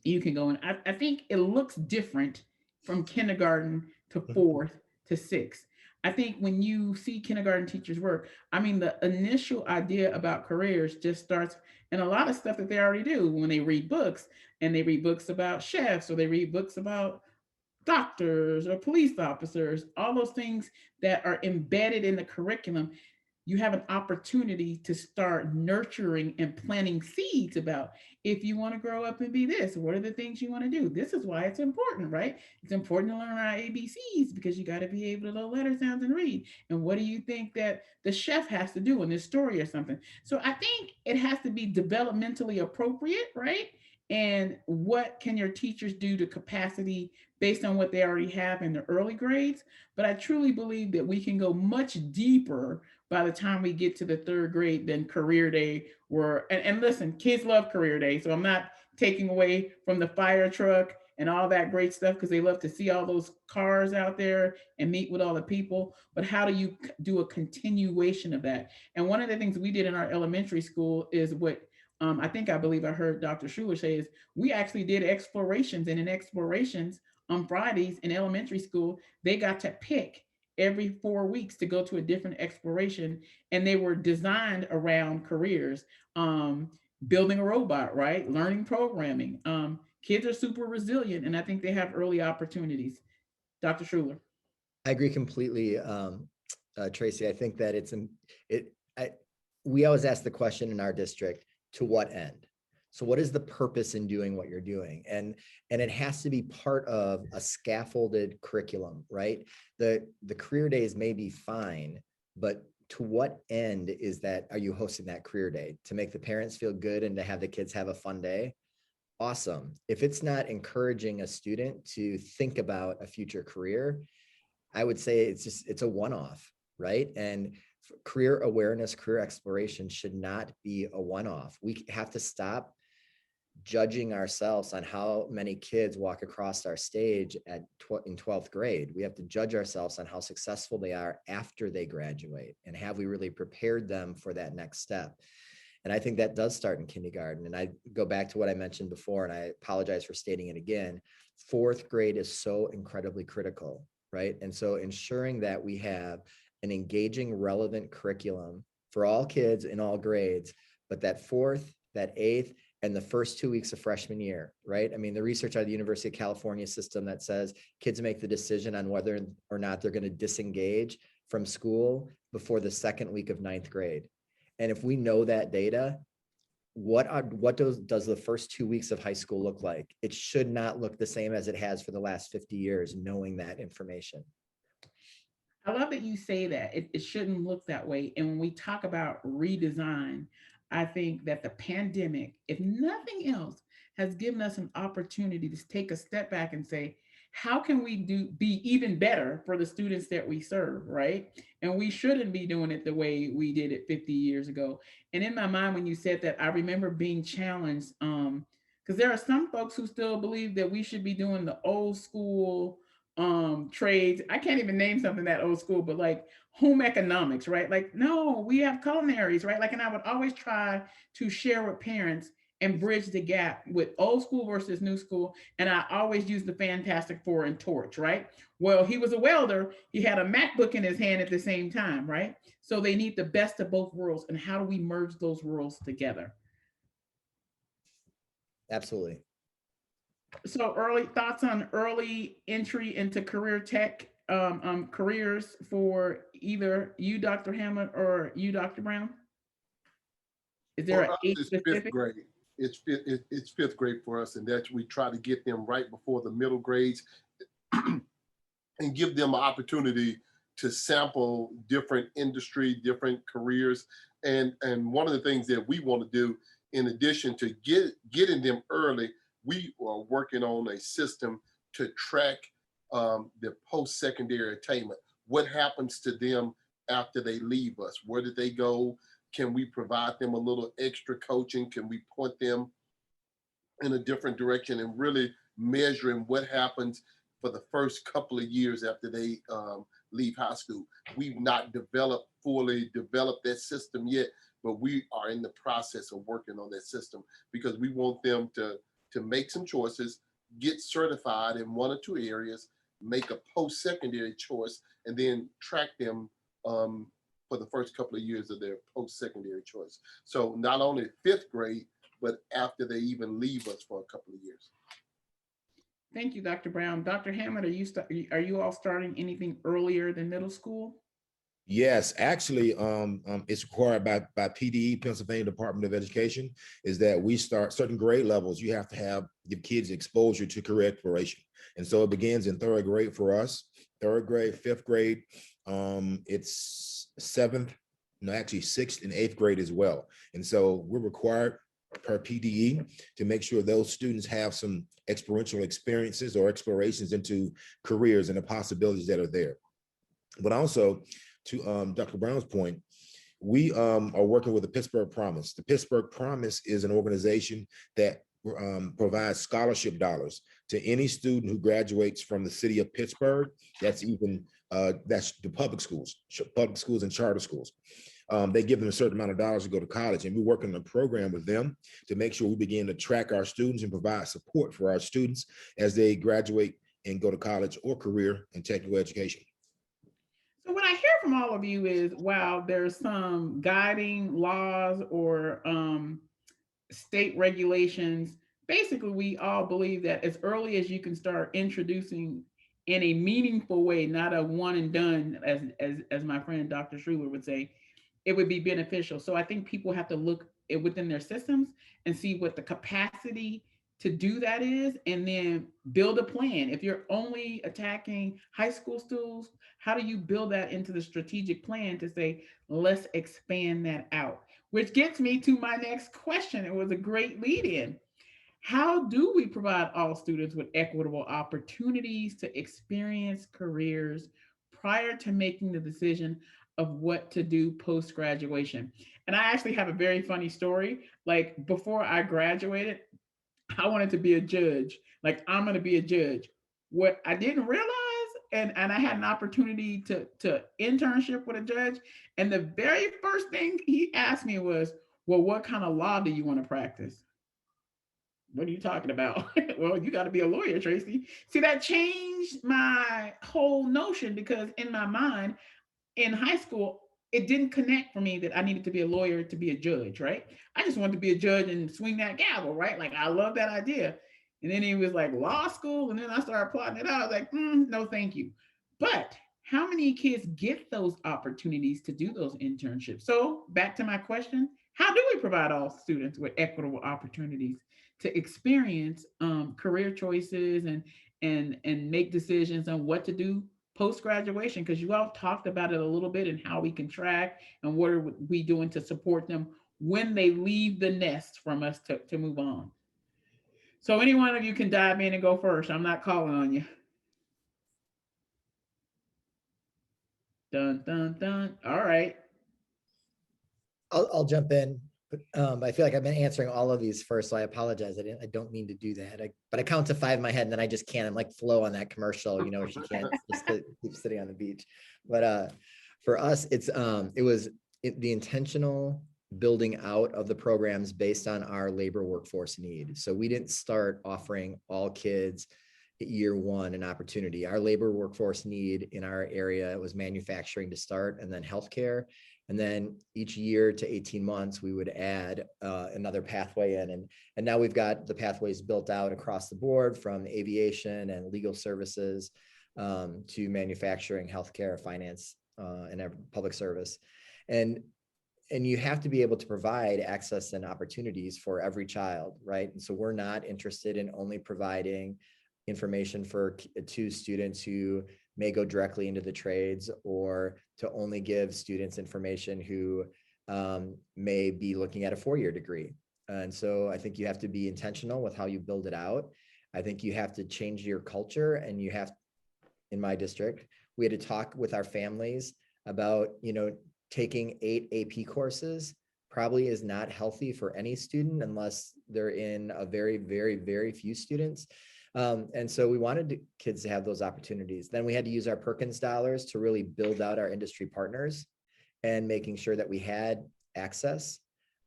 you can go in. I think it looks different from kindergarten to 4th to 6th. I think when you see kindergarten teachers work, I mean, the initial idea about careers just starts in a lot of stuff that they already do when they read books, and they read books about chefs, or they read books about doctors or police officers, all those things that are embedded in the curriculum. you have an opportunity to start nurturing and planting seeds about if you want to grow up and be this, what are the things you want to do? This is why it's important, right? It's important to learn our ABCs because you got to be able to know letter sounds and read. And what do you think that the chef has to do in this story or something? So I think it has to be developmentally appropriate, right? And what can your teachers do to capacity based on what they already have in the early grades? But I truly believe that we can go much deeper by the time we get to the third grade than career day were. And listen, kids love career day. So I'm not taking away from the fire truck and all that great stuff because they love to see all those cars out there and meet with all the people. But how do you do a continuation of that? And one of the things we did in our elementary school is what I believe I heard Dr. Schuler say is we actually did explorations, and in explorations on Fridays in elementary school, they got to pick every 4 weeks to go to a different exploration, and they were designed around careers, building a robot, right? Learning programming. Kids are super resilient, and I think they have early opportunities. Dr. Schuler. I agree completely, Tracy. I think that we always ask the question in our district, to what end? So what is the purpose in doing what you're doing? And it has to be part of a scaffolded curriculum, right? The career days may be fine, but to what end is that? Are you hosting that career day to make the parents feel good and to have the kids have a fun day? Awesome. If it's not encouraging a student to think about a future career, I would say it's a one-off, right? And career awareness, career exploration should not be a one-off. We have to stop judging ourselves on how many kids walk across our stage in 12th grade. We have to judge ourselves on how successful they are after they graduate, and have we really prepared them for that next step? And I think that does start in kindergarten. And I go back to what I mentioned before, and I apologize for stating it again. 4th grade is so incredibly critical, right? And so ensuring that we have an engaging, relevant curriculum for all kids in all grades, but that 4th, that 8th, and the first 2 weeks of freshman year, right? I mean, the research out of the University of California system that says kids make the decision on whether or not they're going to disengage from school before the 2nd week of 9th grade. And if we know that data, what does the first 2 weeks of high school look like? It should not look the same as it has for the last 50 years, knowing that information. I love that you say that. It shouldn't look that way. And when we talk about redesign, I think that the pandemic, if nothing else, has given us an opportunity to take a step back and say, how can we be even better for the students that we serve, right? And we shouldn't be doing it the way we did it 50 years ago. And in my mind, when you said that, I remember being challenged because there are some folks who still believe that we should be doing the old school trades. I can't even name something that old school, but like home economics, right? Like, no, we have culinaries, right? Like, and I would always try to share with parents and bridge the gap with old school versus new school. And I always use the Fantastic Four and torch, right? Well, he was a welder. He had a MacBook in his hand at the same time, right? So they need the best of both worlds. And how do we merge those worlds together? Absolutely. So early thoughts on early entry into career tech careers for either you, Dr. Hamlet, or you, Dr. Brown? Is there For an us, age it's specific? 5th grade. It's 5th grade for us, and that we try to get them right before the middle grades and give them an opportunity to sample different industry, different careers. And one of the things that we want to do, in addition to getting them early, we are working on a system to track the post-secondary attainment. What happens to them after they leave us? Where did they go? Can we provide them a little extra coaching? Can we point them in a different direction, and really measuring what happens for the first couple of years after they leave high school? We've not fully developed that system yet, but we are in the process of working on that system because we want them to make some choices, get certified in 1 or 2 areas, make a post-secondary choice, and then track them for the first couple of years of their post-secondary choice. So not only 5th grade, but after they even leave us for a couple of years. Thank you, Dr. Brown. Dr. Hammond, are you all starting anything earlier than middle school? Yes, actually, it's required by PDE, Pennsylvania Department of Education, is that we start certain grade levels. You have to give kids exposure to career exploration, and so it begins in third grade for us. Third grade, fifth grade, it's seventh, no, actually sixth and eighth grade as well. And so we're required per PDE to make sure those students have some experiential experiences or explorations into careers and the possibilities that are there. But also, to Dr. Brown's point, we are working with the Pittsburgh Promise. The Pittsburgh Promise is an organization that provides scholarship dollars to any student who graduates from the city of Pittsburgh. That's the public schools and charter schools. They give them a certain amount of dollars to go to college, and we work on a program with them to make sure we begin to track our students and provide support for our students as they graduate and go to college or career and technical education. So what I hear from all of you is, while there's some guiding laws or state regulations, basically we all believe that as early as you can start introducing in a meaningful way, not a one and done, as my friend Dr. Schuler would say, it would be beneficial. So I think people have to look within their systems and see what the capacity to do that is, and then build a plan. If you're only attacking high school schools, how do you build that into the strategic plan to say, let's expand that out? Which gets me to my next question. It was a great lead in. How do we provide all students with equitable opportunities to experience careers prior to making the decision of what to do post graduation? And I actually have a very funny story. Like, before I graduated, I wanted to be a judge. Like, I'm going to be a judge. What I didn't realize, and I had an opportunity to internship with a judge, and the very first thing he asked me was, well, what kind of law do you want to practice? What are you talking about? Well, you got to be a lawyer, Tracy. See, that changed my whole notion, because in my mind, in high school, it didn't connect for me that I needed to be a lawyer to be a judge, right? I just wanted to be a judge and swing that gavel, right? Like, I love that idea. And then he was like, law school. And then I started plotting it out. I was like, no, thank you. But how many kids get those opportunities to do those internships? So back to my question, how do we provide all students with equitable opportunities to experience career choices and make decisions on what to do post graduation? Because you all talked about it a little bit, and how we can track and what are we doing to support them when they leave the nest from us to move on. So any one of you can dive in and go first. I'm not calling on you. Dun dun dun. All right. I'll jump in, but I feel like I've been answering all of these first, so I apologize. I don't mean to do that. But I count to 5 in my head, and then I just can't. I'm like Flo on that commercial, where she can't just keep sitting on the beach. But for us, it was the intentional building out of the programs based on our labor workforce need. So we didn't start offering all kids at year one an opportunity. Our labor workforce need in our area was manufacturing to start, and then healthcare. And then each year to 18 months, we would add another pathway in. And now we've got the pathways built out across the board, from aviation and legal services to manufacturing, healthcare, finance, and public service. And you have to be able to provide access and opportunities for every child, right? And so we're not interested in only providing information to students who may go directly into the trades, or to only give students information who may be looking at a 4-year degree. And so I think you have to be intentional with how you build it out. I think you have to change your culture, and in my district, we had to talk with our families about, taking 8 AP courses probably is not healthy for any student unless they're in a very, very, very few students. And so we wanted kids to have those opportunities. Then we had to use our Perkins dollars to really build out our industry partners and making sure that we had access.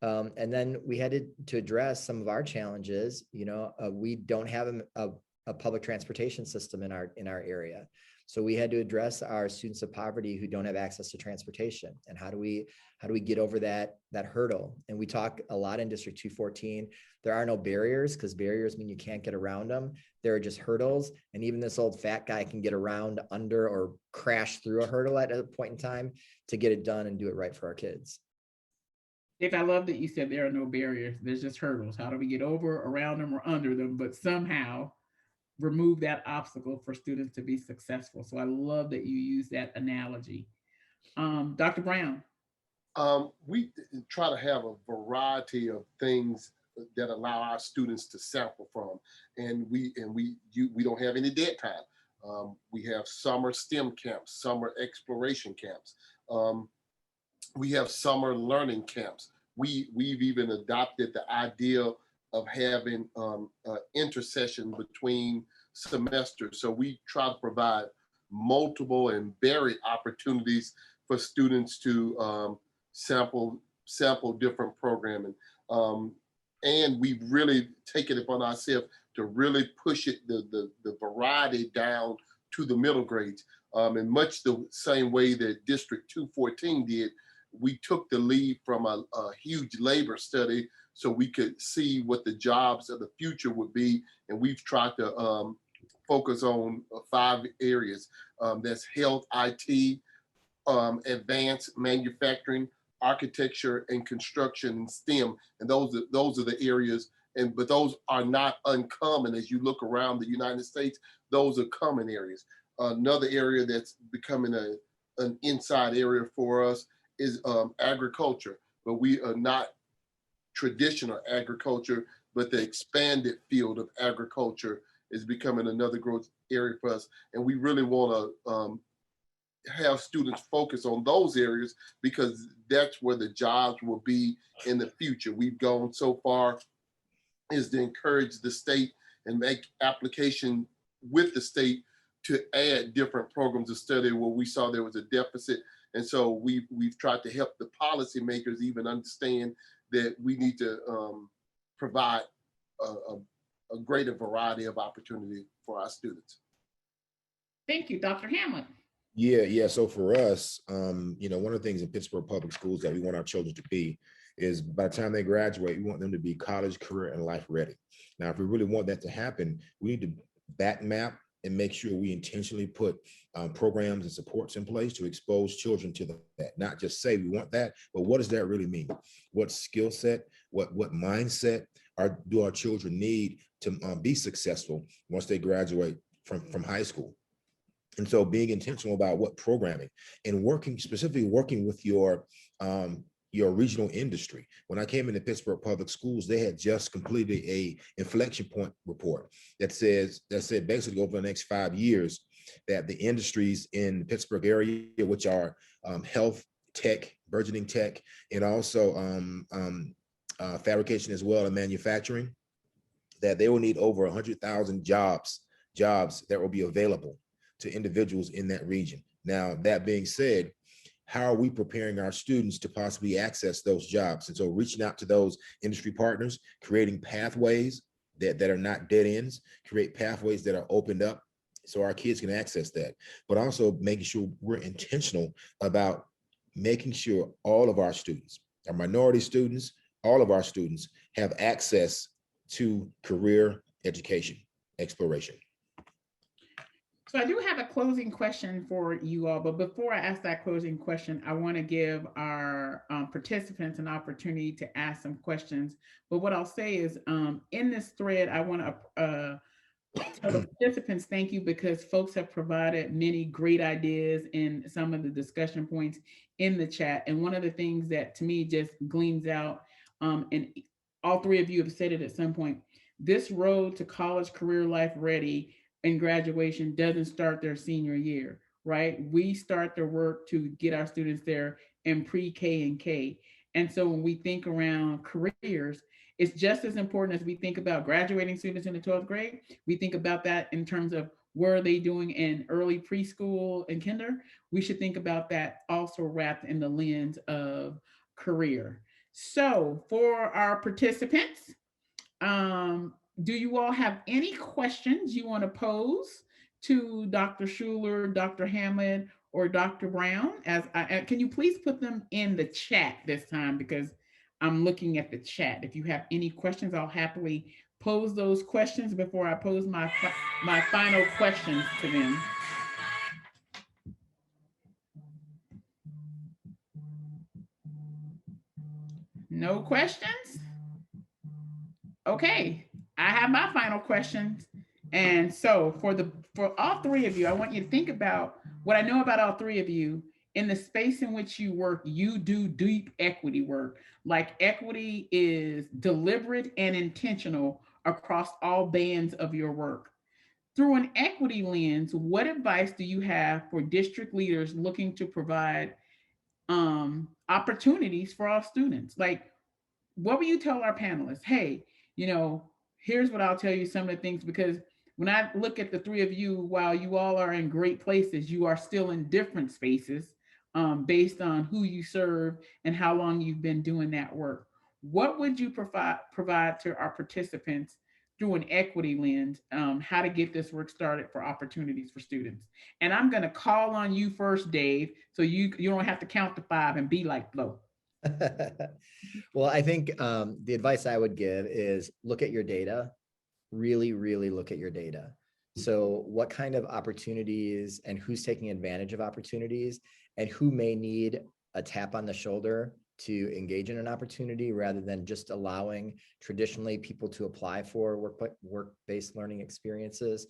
And then we had to address some of our challenges. We don't have a public transportation system in our area. So we had to address our students of poverty who don't have access to transportation, and how do we get over that hurdle? And we talk a lot in District 214. There are no barriers, because barriers mean you can't get around them. There are just hurdles, and even this old fat guy can get around, under, or crash through a hurdle at a point in time to get it done and do it right for our kids. Dave, I love that you said there are no barriers. There's just hurdles. How do we get over, around them, or under them, but somehow remove that obstacle for students to be successful? So I love that you use that analogy. Dr. Brown. We try to have a variety of things that allow our students to sample from, and we don't have any dead time. We have summer STEM camps, summer exploration camps. We have summer learning camps. We've even adopted the idea of having intercession between semesters. So we try to provide multiple and varied opportunities for students to sample different programming. And we've really taken it upon ourselves to really push it, the variety down to the middle grades. In much the same way that District 214 did, we took the lead from a huge labor study so we could see what the jobs of the future would be. And we've tried to focus on 5 areas. That's health, IT, advanced manufacturing, architecture, and construction, and STEM. And those are the areas, but those are not uncommon. As you look around the United States, those are common areas. Another area that's becoming an inside area for us is agriculture, but we are not traditional agriculture, but the expanded field of agriculture is becoming another growth area for us. And we really want to have students focus on those areas, because that's where the jobs will be in the future. We've gone so far is to encourage the state and make application with the state to add different programs of study where we saw there was a deficit. And so we've tried to help the policymakers even understand that we need to provide a greater variety of opportunity for our students. Thank you, Dr. Hamlet. Yeah. So for us, one of the things in Pittsburgh Public Schools that we want our children to be is, by the time they graduate, we want them to be college, career, and life ready. Now, if we really want that to happen, we need to back map and make sure we intentionally put programs and supports in place to expose children to that. Not just say we want that, but what does that really mean? What skill set, what mindset do our children need to be successful once they graduate from high school? And so being intentional about what programming, and specifically working with your regional industry. When I came into Pittsburgh Public Schools, they had just completed a inflection point report that said basically over the next 5 years that the industries in the Pittsburgh area, which are health, tech, burgeoning tech, and also fabrication as well, and manufacturing, that they will need over 100,000 jobs that will be available to individuals in that region. Now, that being said, how are we preparing our students to possibly access those jobs? And so reaching out to those industry partners, creating pathways that are not dead ends, create pathways that are opened up so our kids can access that, but also making sure we're intentional about making sure all of our students, our minority students, all of our students have access to career education, exploration. So I do have a closing question for you all, but before I ask that closing question, I want to give our participants an opportunity to ask some questions. But what I'll say is, in this thread, I want to tell the participants thank you, because folks have provided many great ideas in some of the discussion points in the chat. And one of the things that to me just gleams out, and all 3 of you have said it at some point, this road to college, career, life ready, and graduation doesn't start their senior year, right? We start the work to get our students there in pre-K and K. And so when we think around careers, it's just as important as we think about graduating students in the 12th grade. We think about that in terms of where are they doing in early preschool and kinder. We should think about that also wrapped in the lens of career. So for our participants, do you all have any questions you want to pose to Dr. Schuler, Dr. Hamlet, or Dr. Brown. Can you please put them in the chat this time, because I'm looking at the chat. If you have any questions, I'll happily pose those questions before I pose my final questions to them. No questions? Okay, I have my final questions. And so for all three of you, I want you to think about what I know about all three of you. In the space in which you work, you do deep equity work. Like, equity is deliberate and intentional across all bands of your work. Through an equity lens, what advice do you have for district leaders looking to provide opportunities for all students? Like, what will you tell our panelists? Hey, here's what I'll tell you, some of the things, because when I look at the three of you, while you all are in great places, you are still in different spaces based on who you serve and how long you've been doing that work. What would you provide to our participants through an equity lens, how to get this work started for opportunities for students? And I'm going to call on you first, Dave, so you don't have to count to 5 and be like Flo. Well, I think the advice I would give is look at your data, really, really look at your data. So what kind of opportunities and who's taking advantage of opportunities, and who may need a tap on the shoulder to engage in an opportunity, rather than just allowing traditionally people to apply for work-based learning experiences.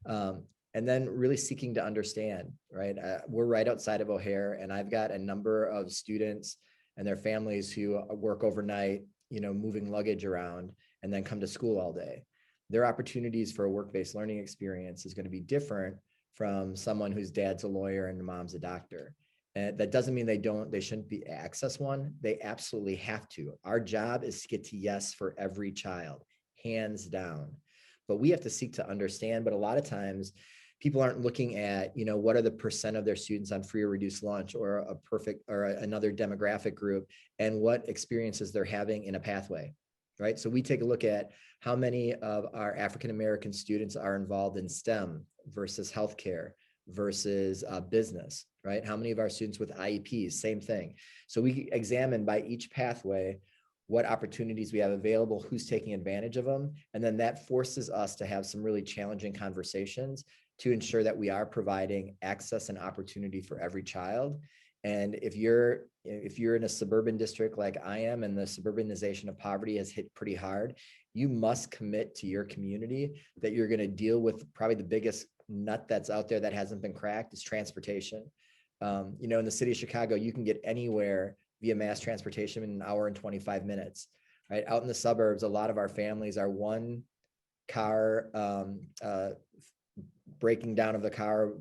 And then really seeking to understand, right? We're right outside of O'Hare, and I've got a number of students and their families who work overnight, moving luggage around and then come to school all day. Their opportunities for a work-based learning experience is going to be different from someone whose dad's a lawyer and mom's a doctor. And that doesn't mean they shouldn't be access one. They absolutely have to. Our job is to get to yes for every child, hands down. But we have to seek to understand. But a lot of times people aren't looking at, what are the % of their students on free or reduced lunch, or another demographic group, and what experiences they're having in a pathway, right? So we take a look at how many of our African-American students are involved in STEM versus healthcare versus business, right? How many of our students with IEPs, same thing. So we examine by each pathway what opportunities we have available, who's taking advantage of them. And then that forces us to have some really challenging conversations to ensure that we are providing access and opportunity for every child. And if you're in a suburban district like I am, and the suburbanization of poverty has hit pretty hard, you must commit to your community that you're going to deal with probably the biggest nut that's out there that hasn't been cracked is transportation. In the city of Chicago, you can get anywhere via mass transportation in an hour and 25 minutes, right? Out in the suburbs, a lot of our families are one car breaking down of the car,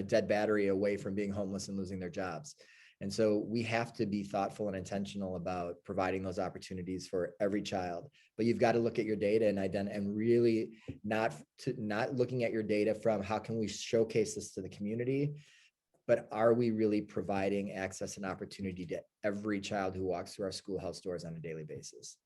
dead battery away from being homeless and losing their jobs. And so we have to be thoughtful and intentional about providing those opportunities for every child. But you've got to look at your data and really not looking at your data from how can we showcase this to the community, but are we really providing access and opportunity to every child who walks through our schoolhouse doors on a daily basis?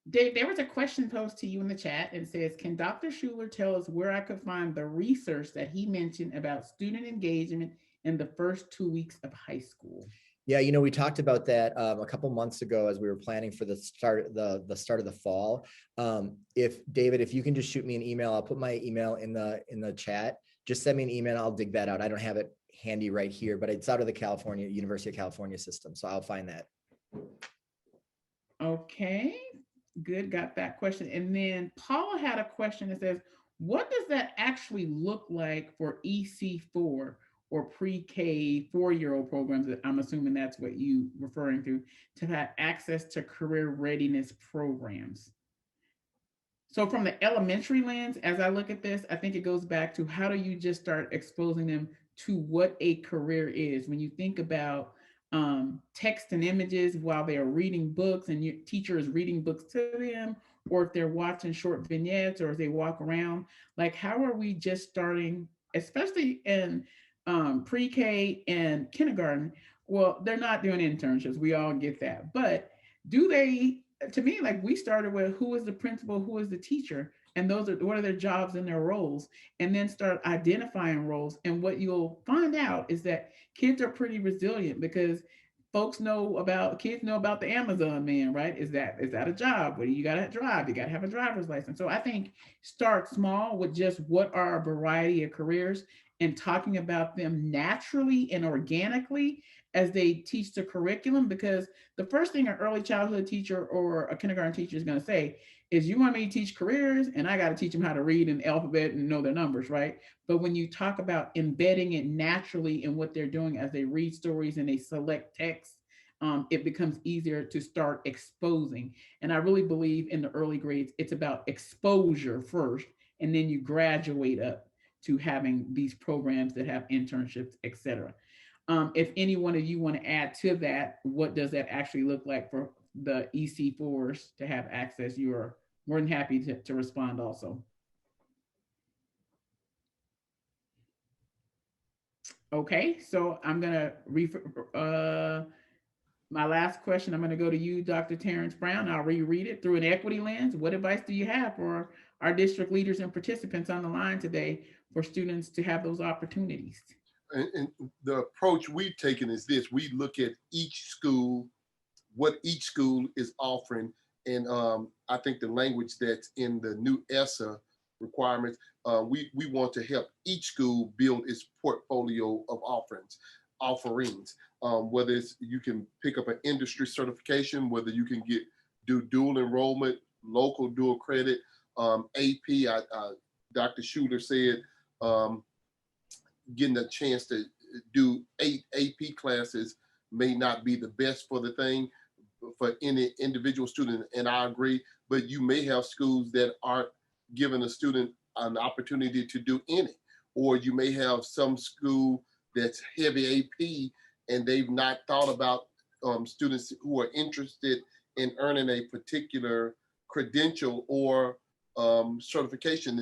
Dave, there was a question posed to you in the chat. It says, can Dr. Schuler tell us where I could find the research that he mentioned about student engagement in the first 2 weeks of high school? Yeah, we talked about that a couple months ago as we were planning for the start of the fall. If you can just shoot me an email, I'll put my email in the chat. Just send me an email, I'll dig that out. I don't have it handy right here, but it's out of the University of California system, so I'll find that. Okay. Good, got that question. And then Paula had a question that says, what does that actually look like for EC4 or pre-K 4-year-old programs? I'm assuming that's what you referring to have access to career readiness programs. So from the elementary lens, as I look at this, I think it goes back to how do you just start exposing them to what a career is? When you think about text and images while they are reading books and your teacher is reading books to them, or if they're watching short vignettes, or if they walk around, like how are we just starting, especially in pre-K and kindergarten? Well, they're not doing internships. We all get that. But do they, to me, like we started with who is the principal, who is the teacher, and what are their jobs and their roles, and then start identifying roles. And what you'll find out is that kids are pretty resilient, because kids know about the Amazon man, right? Is that a job? What do you got to drive? You got to have a driver's license. So I think start small with just what are a variety of careers, and talking about them naturally and organically as they teach the curriculum. Because the first thing an early childhood teacher or a kindergarten teacher is going to say is, you want me to teach careers, and I got to teach them how to read an alphabet and know their numbers, right? But when you talk about embedding it naturally in what they're doing as they read stories and they select text, it becomes easier to start exposing. And I really believe in the early grades, it's about exposure first, and then you graduate up to having these programs that have internships, et cetera. If any one of you want to add to that, what does that actually look like for the EC4s to have access? You are more than happy to respond also. Okay, so I'm gonna my last question, I'm gonna go to you, Dr. Terrence Brown. I'll reread it. Through an equity lens, what advice do you have for our district leaders and participants on the line today for students to have those opportunities? And the approach we've taken is this: we look at each school, what each school is offering. And I think the language that's in the new ESSA requirements, we want to help each school build its portfolio of offerings. Whether it's you can pick up an industry certification, whether you can do dual enrollment, local dual credit, AP. Dr. Schuler said getting a chance to do 8 AP classes may not be the best for the thing for any individual student, and I agree, but you may have schools that aren't giving a student an opportunity to do any, or you may have some school that's heavy AP and they've not thought about students who are interested in earning a particular credential or certification,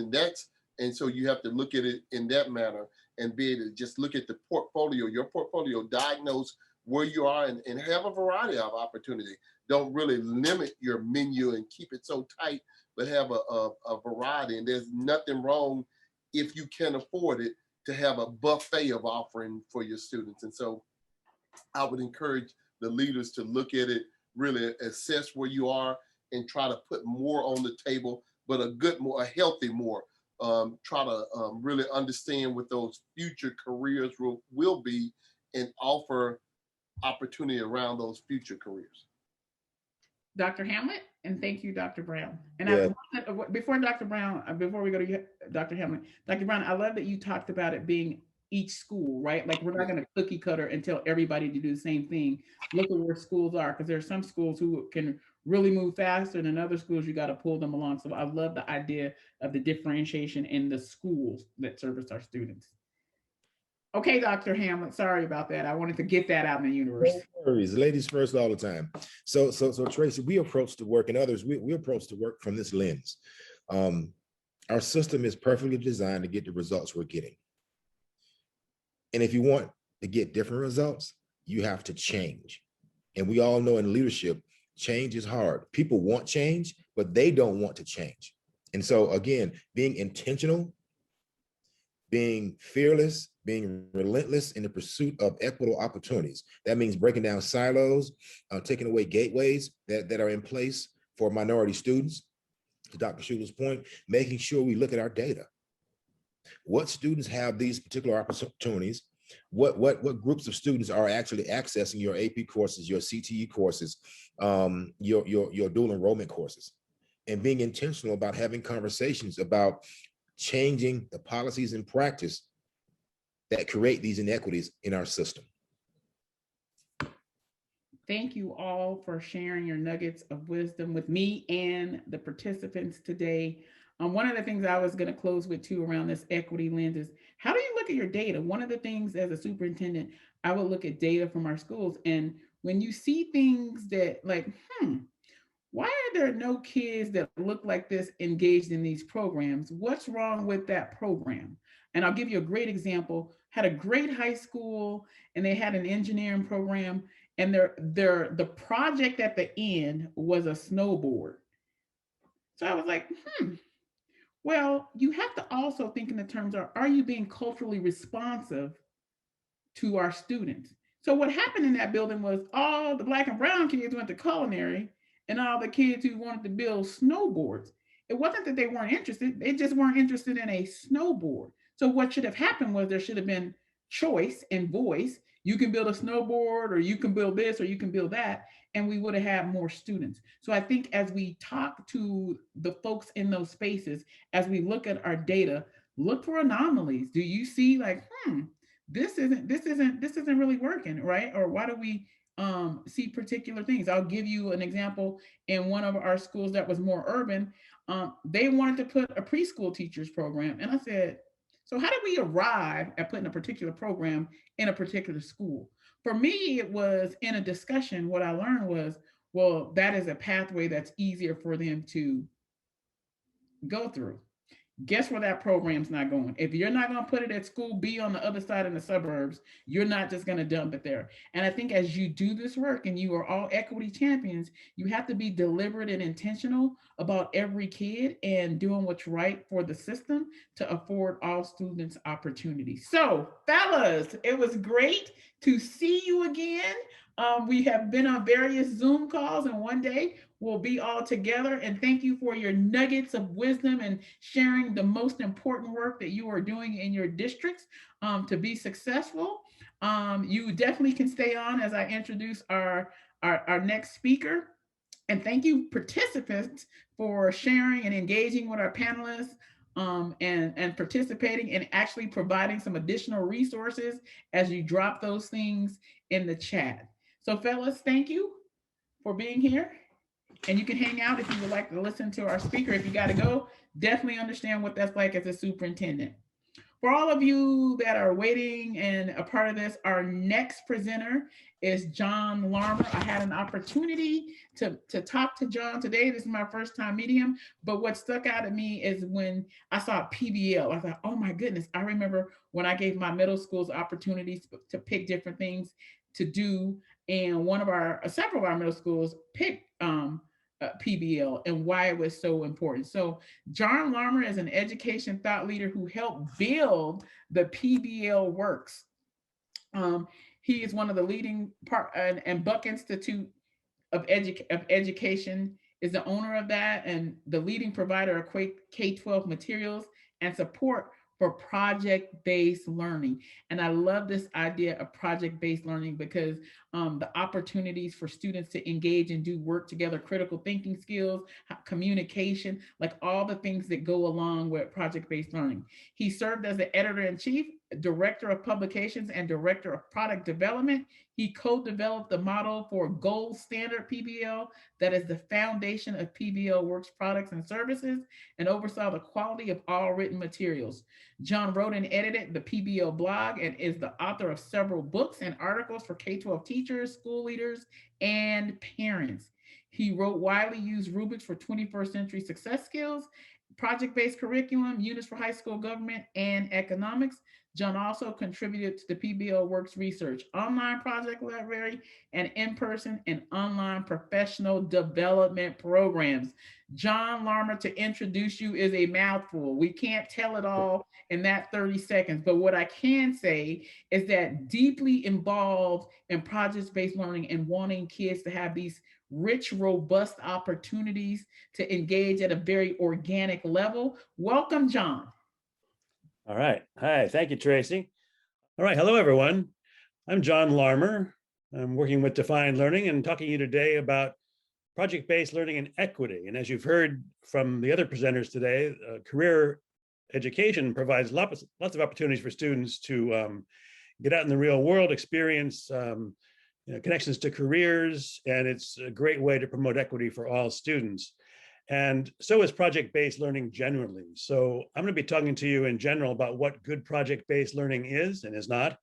and so you have to look at it in that manner and be able to just look at the portfolio, your portfolio, diagnose where you are, and have a variety of opportunity. Don't really limit your menu and keep it so tight, but have a variety. And there's nothing wrong, if you can afford it, to have a buffet of offering for your students. And so I would encourage the leaders to look at it, really assess where you are, and try to put more on the table, but a good more, a healthy more. Try to really understand what those future careers will be, and offer opportunity around those future careers. Dr. Hamlet, and thank you, Dr. Brown. And Yeah. before Dr. Brown, before we go to you, Dr. Hamlet, Dr. Brown, I love that you talked about it being each school, right? Like, we're not going to cookie cutter and tell everybody to do the same thing. Look at where schools are, because there are some schools who can really move faster, and in other schools you got to pull them along. So I love the idea of the differentiation in the schools that service our students. Okay, Dr. Hamlet, sorry about that. I wanted to get that out in the universe. No worries. Ladies first all the time. So Tracy, we approach the work, and others, we approach the work from this lens. Our system is perfectly designed to get the results we're getting. And if you want to get different results, you have to change. And we all know in leadership, change is hard. People want change, but they don't want to change. And so again, being intentional, being fearless, being relentless in the pursuit of equitable opportunities. That means breaking down silos, taking away gateways that are in place for minority students. To Dr. Schuler's point, making sure we look at our data. What students have these particular opportunities? What groups of students are actually accessing your AP courses, your CTE courses, your dual enrollment courses? And being intentional about having conversations about changing the policies and practice that create these inequities in our system. Thank you all for sharing your nuggets of wisdom with me and the participants today. One of the things I was going to close with too around this equity lens is, how do you look at your data? One of the things as a superintendent, I would look at data from our schools. And when you see things that like, why are there no kids that look like this engaged in these programs? What's wrong with that program? And I'll give you a great example. Had a great high school, and they had an engineering program, and the project at the end was a snowboard. So I was like, Well, you have to also think in the terms of, are you being culturally responsive to our students? So what happened in that building was all the Black and brown kids went to culinary, and all the kids who wanted to build snowboards. It wasn't that they weren't interested, they just weren't interested in a snowboard. So what should have happened was there should have been choice and voice. You can build a snowboard, or you can build this, or you can build that, and we would have had more students. So I think as we talk to the folks in those spaces, as we look at our data, look for anomalies. Do you see like, this isn't really working, right? Or why do we see particular things? I'll give you an example. In one of our schools that was more urban, they wanted to put a preschool teachers program, and I said, so how did we arrive at putting a particular program in a particular school? For me, it was in a discussion. What I learned was, well, that is a pathway that's easier for them to go through. Guess where that program's not going? If you're not going to put it at school B on the other side in the suburbs, you're not just going to dump it there. And I think as you do this work, and you are all equity champions, you have to be deliberate and intentional about every kid and doing what's right for the system to afford all students opportunities. So, fellas, it was great to see you again. We have been on various Zoom calls, and one day we'll be all together. And thank you for your nuggets of wisdom and sharing the most important work that you are doing in your districts to be successful. You definitely can stay on as I introduce our next speaker. And thank you, participants, for sharing and engaging with our panelists, and participating and actually providing some additional resources as you drop those things in the chat. So, fellas, thank you for being here. And you can hang out if you would like to listen to our speaker. If you got to go, definitely understand what that's like as a superintendent. For all of you that are waiting and a part of this, our next presenter is John Larmor. I had an opportunity to talk to John today. This is my first time meeting him. But what stuck out at me is when I saw Pbl, I thought, oh my goodness. I remember when I gave my middle schools opportunities to pick different things to do. And several of our middle schools picked Pbl and why it was so important. So John Larmor is an education thought leader who helped build the Pbl Works. He is one of the leading and Buck Institute of Education is the owner of that, and the leading provider of K-12 materials and support for project-based learning. And I love this idea of project-based learning because the opportunities for students to engage and do work together, critical thinking skills, communication, like all the things that go along with project-based learning. He served as the editor-in-chief, director of publications, and director of product development. He co-developed the model for gold standard Pbl that is the foundation of Pbl Works products and services, and oversaw the quality of all written materials. John wrote and edited the Pbl blog and is the author of several books and articles for K-12 teachers, school leaders, and parents. He wrote widely used rubrics for 21st century success skills, project-based curriculum, units for high school government, and economics. John also contributed to the Pbl Works research, online project library, and in-person and online professional development programs. John Larmor, to introduce you, is a mouthful. We can't tell it all in that 30 seconds, but what I can say is that deeply involved in project-based learning and wanting kids to have these rich, robust opportunities to engage at a very organic level. Welcome, John. All right. Hi. Thank you, Tracy. All right. Hello, everyone. I'm John Larmor. I'm working with Defined Learning and talking to you today about project-based learning and equity. And as you've heard from the other presenters today, career education provides lots of opportunities for students to get out in the real world, experience connections to careers, and it's a great way to promote equity for all students. And so is project-based learning generally. So I'm going to be talking to you in general about what good project-based learning is and is not,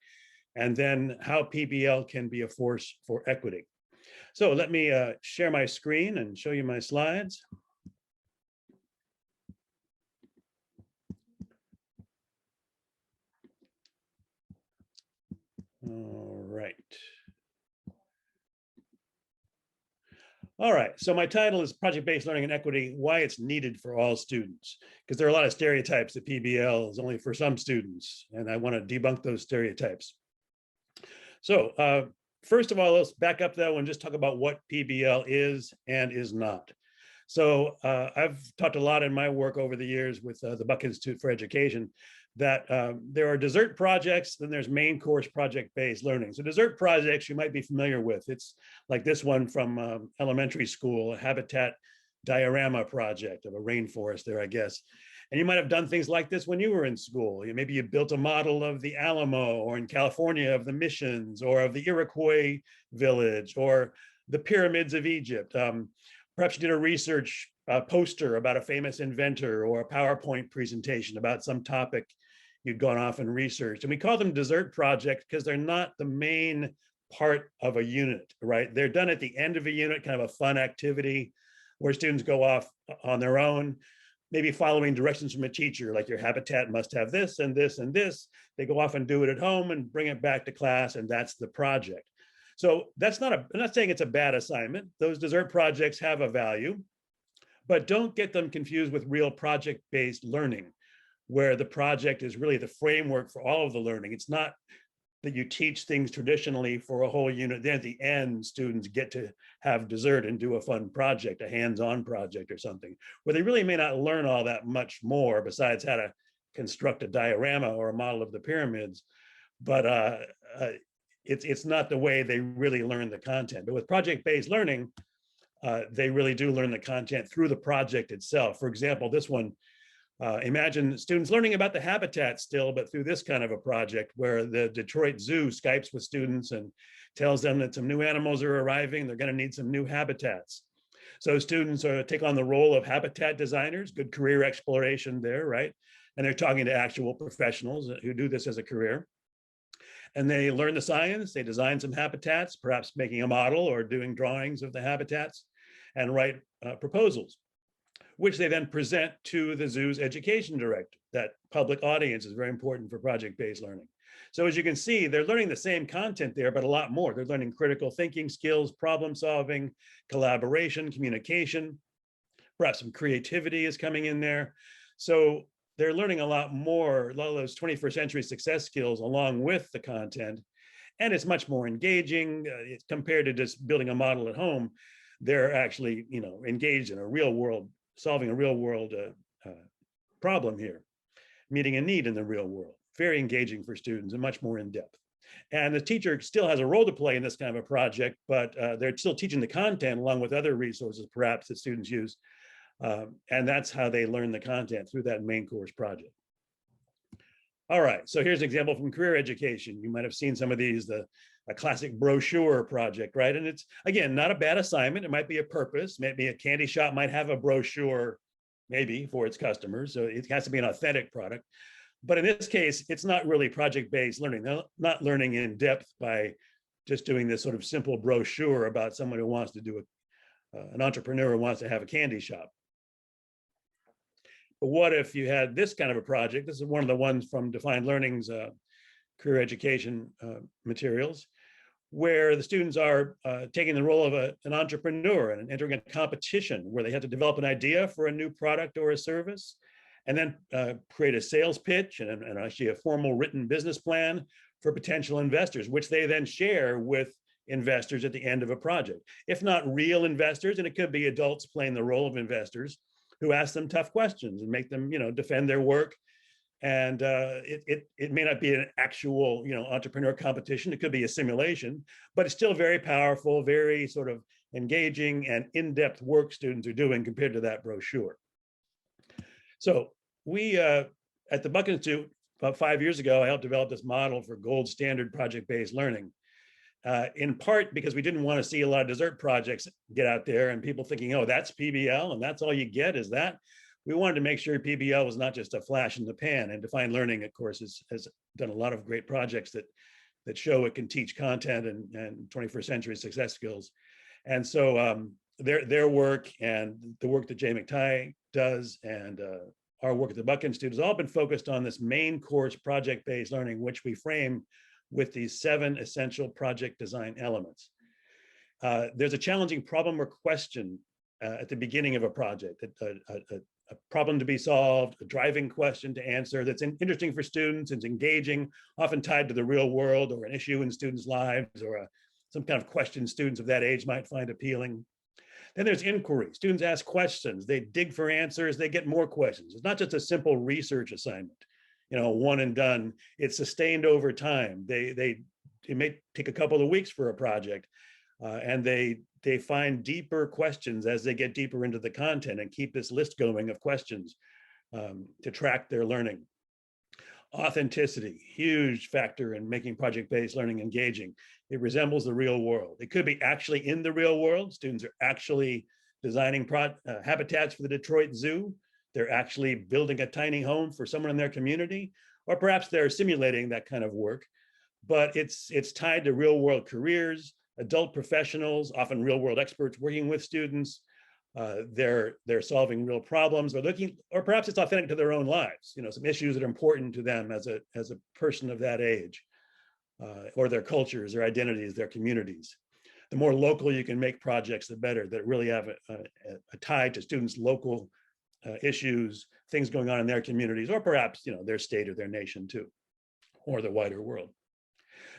and then how Pbl can be a force for equity. So let me share my screen and show you my slides. All right. All right, so my title is Project-Based Learning and Equity, Why It's Needed for All Students, because there are a lot of stereotypes that PBL is only for some students, and I want to debunk those stereotypes. So first of all, let's back up though and just talk about what PBL is and is not. So I've talked a lot in my work over the years with the Buck Institute for Education that there are dessert projects, then there's main course project-based learning. So dessert projects you might be familiar with. It's like this one from elementary school, a habitat diorama project of a rainforest there, I guess. And you might have done things like this when you were in school. Maybe you built a model of the Alamo, or in California of the missions, or of the Iroquois village, or the pyramids of Egypt. Perhaps you did a research poster about a famous inventor, or a PowerPoint presentation about some topic you'd gone off and researched. And we call them dessert projects because they're not the main part of a unit, right? They're done at the end of a unit, kind of a fun activity where students go off on their own, maybe following directions from a teacher, like your habitat must have this and this and this. They go off and do it at home and bring it back to class, and that's the project. So that's not I'm not saying it's a bad assignment. Those dessert projects have a value, but don't get them confused with real project-based learning, where the project is really the framework for all of the learning. It's not that you teach things traditionally for a whole unit, then at the end, students get to have dessert and do a fun project, a hands-on project or something, where they really may not learn all that much more besides how to construct a diorama or a model of the pyramids. But it's not the way they really learn the content. But with project-based learning, they really do learn the content through the project itself. For example, this one, imagine students learning about the habitat still, but through this kind of a project where the Detroit Zoo Skypes with students and tells them that some new animals are arriving, they're going to need some new habitats. So students take on the role of habitat designers, good career exploration there, right? And they're talking to actual professionals who do this as a career. And they learn the science, they design some habitats, perhaps making a model or doing drawings of the habitats, and write proposals, which they then present to the zoo's education director. That public audience is very important for project-based learning. So as you can see, they're learning the same content there, but a lot more. They're learning critical thinking skills, problem solving, collaboration, communication, perhaps some creativity is coming in there. So they're learning a lot more, a lot of those 21st century success skills along with the content. And it's much more engaging compared to just building a model at home. They're actually, engaged in a real world, solving a real world problem here, meeting a need in the real world. Very engaging for students and much more in depth. And the teacher still has a role to play in this kind of a project, but they're still teaching the content along with other resources perhaps that students use. And that's how they learn the content, through that main course project. All right, so here's an example from career education. You might have seen some of these, a classic brochure project, right? And it's, again, not a bad assignment. It might be a purpose. Maybe a candy shop might have a brochure, maybe, for its customers. So it has to be an authentic product. But in this case, it's not really project-based learning. They're not learning in depth by just doing this sort of simple brochure about someone who wants to do an entrepreneur who wants to have a candy shop. But what if you had this kind of a project? This is one of the ones from Defined Learning's career education materials, where the students are taking the role of an entrepreneur and entering a competition where they have to develop an idea for a new product or a service, and then create a sales pitch and actually a formal written business plan for potential investors, which they then share with investors at the end of a project. If not real investors, and it could be adults playing the role of investors, who ask them tough questions and make them, defend their work. And it may not be an actual, entrepreneur competition. It could be a simulation, but it's still very powerful, very sort of engaging and in-depth work students are doing compared to that brochure. So we, at the Buck Institute, about 5 years ago, I helped develop this model for gold standard project-based learning. In part because we didn't want to see a lot of dessert projects get out there and people thinking, oh, that's PBL and that's all you get is that. We wanted to make sure PBL was not just a flash in the pan. And Defined Learning, of course, has done a lot of great projects that show it can teach content and 21st century success skills. And so their work and the work that Jay McTighe does and our work at the Buck Institute has all been focused on this main course project-based learning, which we frame with these 7 essential project design elements. There's a challenging problem or question at the beginning of a project, a problem to be solved, a driving question to answer that's interesting for students, it's engaging, often tied to the real world or an issue in students' lives or some kind of question students of that age might find appealing. Then there's inquiry. Students ask questions, they dig for answers, they get more questions. It's not just a simple research assignment, one and done. It's sustained over time. It may take a couple of weeks for a project, and they find deeper questions as they get deeper into the content and keep this list going of questions to track their learning. Authenticity, huge factor in making project-based learning engaging. It resembles the real world. It could be actually in the real world. Students are actually designing habitats for the Detroit Zoo. They're actually building a tiny home for someone in their community, or perhaps they're simulating that kind of work. But it's tied to real world careers, adult professionals, often real world experts working with students. They're solving real problems or perhaps it's authentic to their own lives, some issues that are important to them as a person of that age, or their cultures, their identities, their communities. The more local you can make projects, the better, that really have a tie to students' local issues, things going on in their communities, or perhaps their state or their nation too, or the wider world.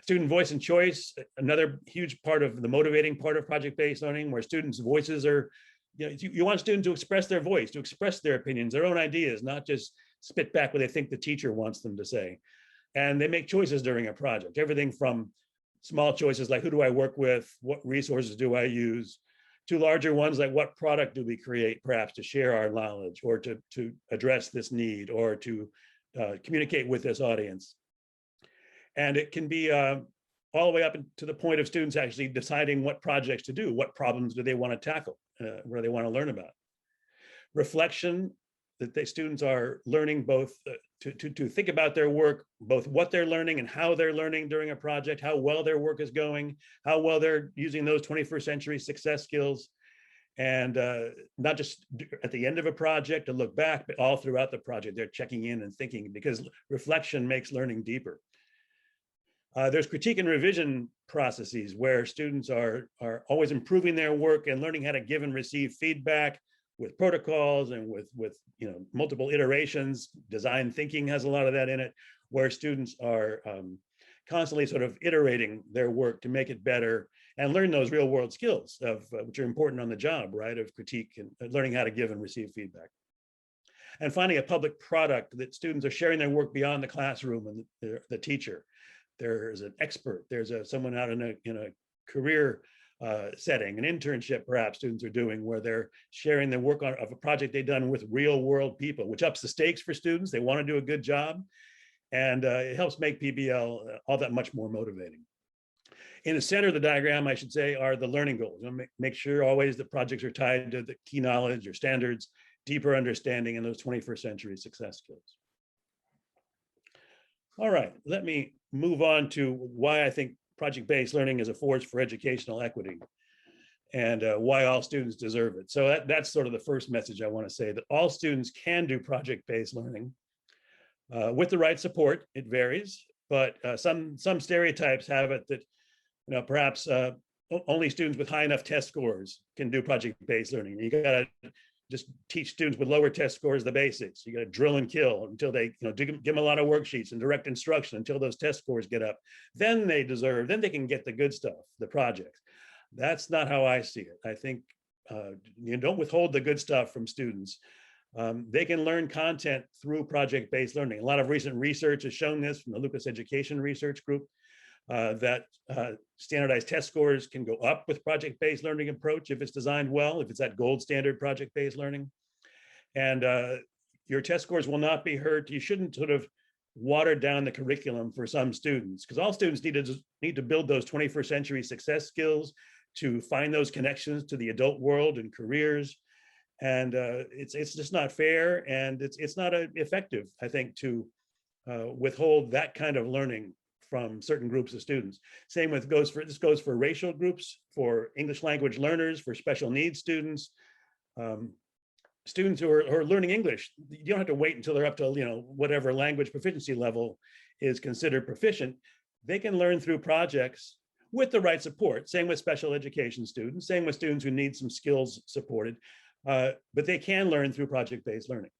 Student voice and choice, another huge part of the motivating part of project-based learning, where students' voices are, you want students to express their voice, to express their opinions, their own ideas, not just spit back what they think the teacher wants them to say. And they make choices during a project, everything from small choices like who do I work with, what resources do I use, to larger ones like what product do we create, perhaps to share our knowledge or to address this need or to communicate with this audience. And it can be all the way up to the point of students actually deciding what projects to do, what problems do they want to tackle, what do they want to learn about. Reflection, that the students are learning both to think about their work, both what they're learning and how they're learning during a project, how well their work is going, how well they're using those 21st century success skills, and not just at the end of a project to look back, but all throughout the project, they're checking in and thinking, because reflection makes learning deeper. There's critique and revision processes where students are always improving their work and learning how to give and receive feedback with protocols and with multiple iterations. Design thinking has a lot of that in it, where students are constantly sort of iterating their work to make it better and learn those real world skills of which are important on the job, right? Of critique and learning how to give and receive feedback. And finally, a public product that students are sharing their work beyond the classroom and the teacher. There's an expert, there's someone out in a career setting, an internship perhaps students are doing, where they're sharing their work of a project they've done with real world people, which ups the stakes for students. They want to do a good job, and it helps make PBL all that much more motivating. In the center of the diagram, I should say, are the learning goals. Make sure always that projects are tied to the key knowledge or standards, deeper understanding, and those 21st century success skills. All right, let me move on to why I think project-based learning is a force for educational equity and why all students deserve it. So that's sort of the first message I want to say, that all students can do project-based learning with the right support. It varies, but some stereotypes have it that perhaps only students with high enough test scores can do project-based learning. You got to just teach students with lower test scores the basics. You got to drill and kill until they, give them a lot of worksheets and direct instruction until those test scores get up. Then they can get the good stuff, the projects. That's not how I see it. I think you don't withhold the good stuff from students. They can learn content through project-based learning. A lot of recent research has shown this from the Lucas Education Research Group, that standardized test scores can go up with project-based learning approach if it's designed well, if it's that gold standard project-based learning. And your test scores will not be hurt. You shouldn't sort of water down the curriculum for some students, because all students need to build those 21st century success skills, to find those connections to the adult world and careers. And it's just not fair, and it's not effective, I think, to withhold that kind of learning from certain groups of students. Same with this goes for racial groups, for English language learners, for special needs students, students who are learning English. You don't have to wait until they're up to whatever language proficiency level is considered proficient. They can learn through projects with the right support. Same with special education students, same with students who need some skills supported, but they can learn through project-based learning.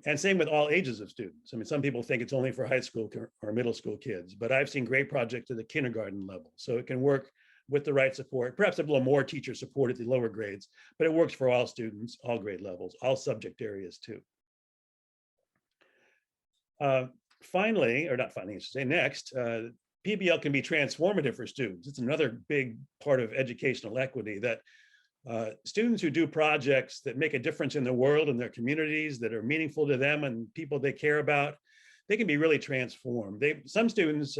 And same with all ages of students. I mean, some people think it's only for high school or middle school kids, but I've seen great projects at the kindergarten level. So it can work with the right support, perhaps a little more teacher support at the lower grades, but it works for all students, all grade levels, all subject areas too. Finally, or not finally, I should say next, PBL can be transformative for students. It's another big part of educational equity that students who do projects that make a difference in the world and their communities that are meaningful to them and people they care about, they can be really transformed. Some students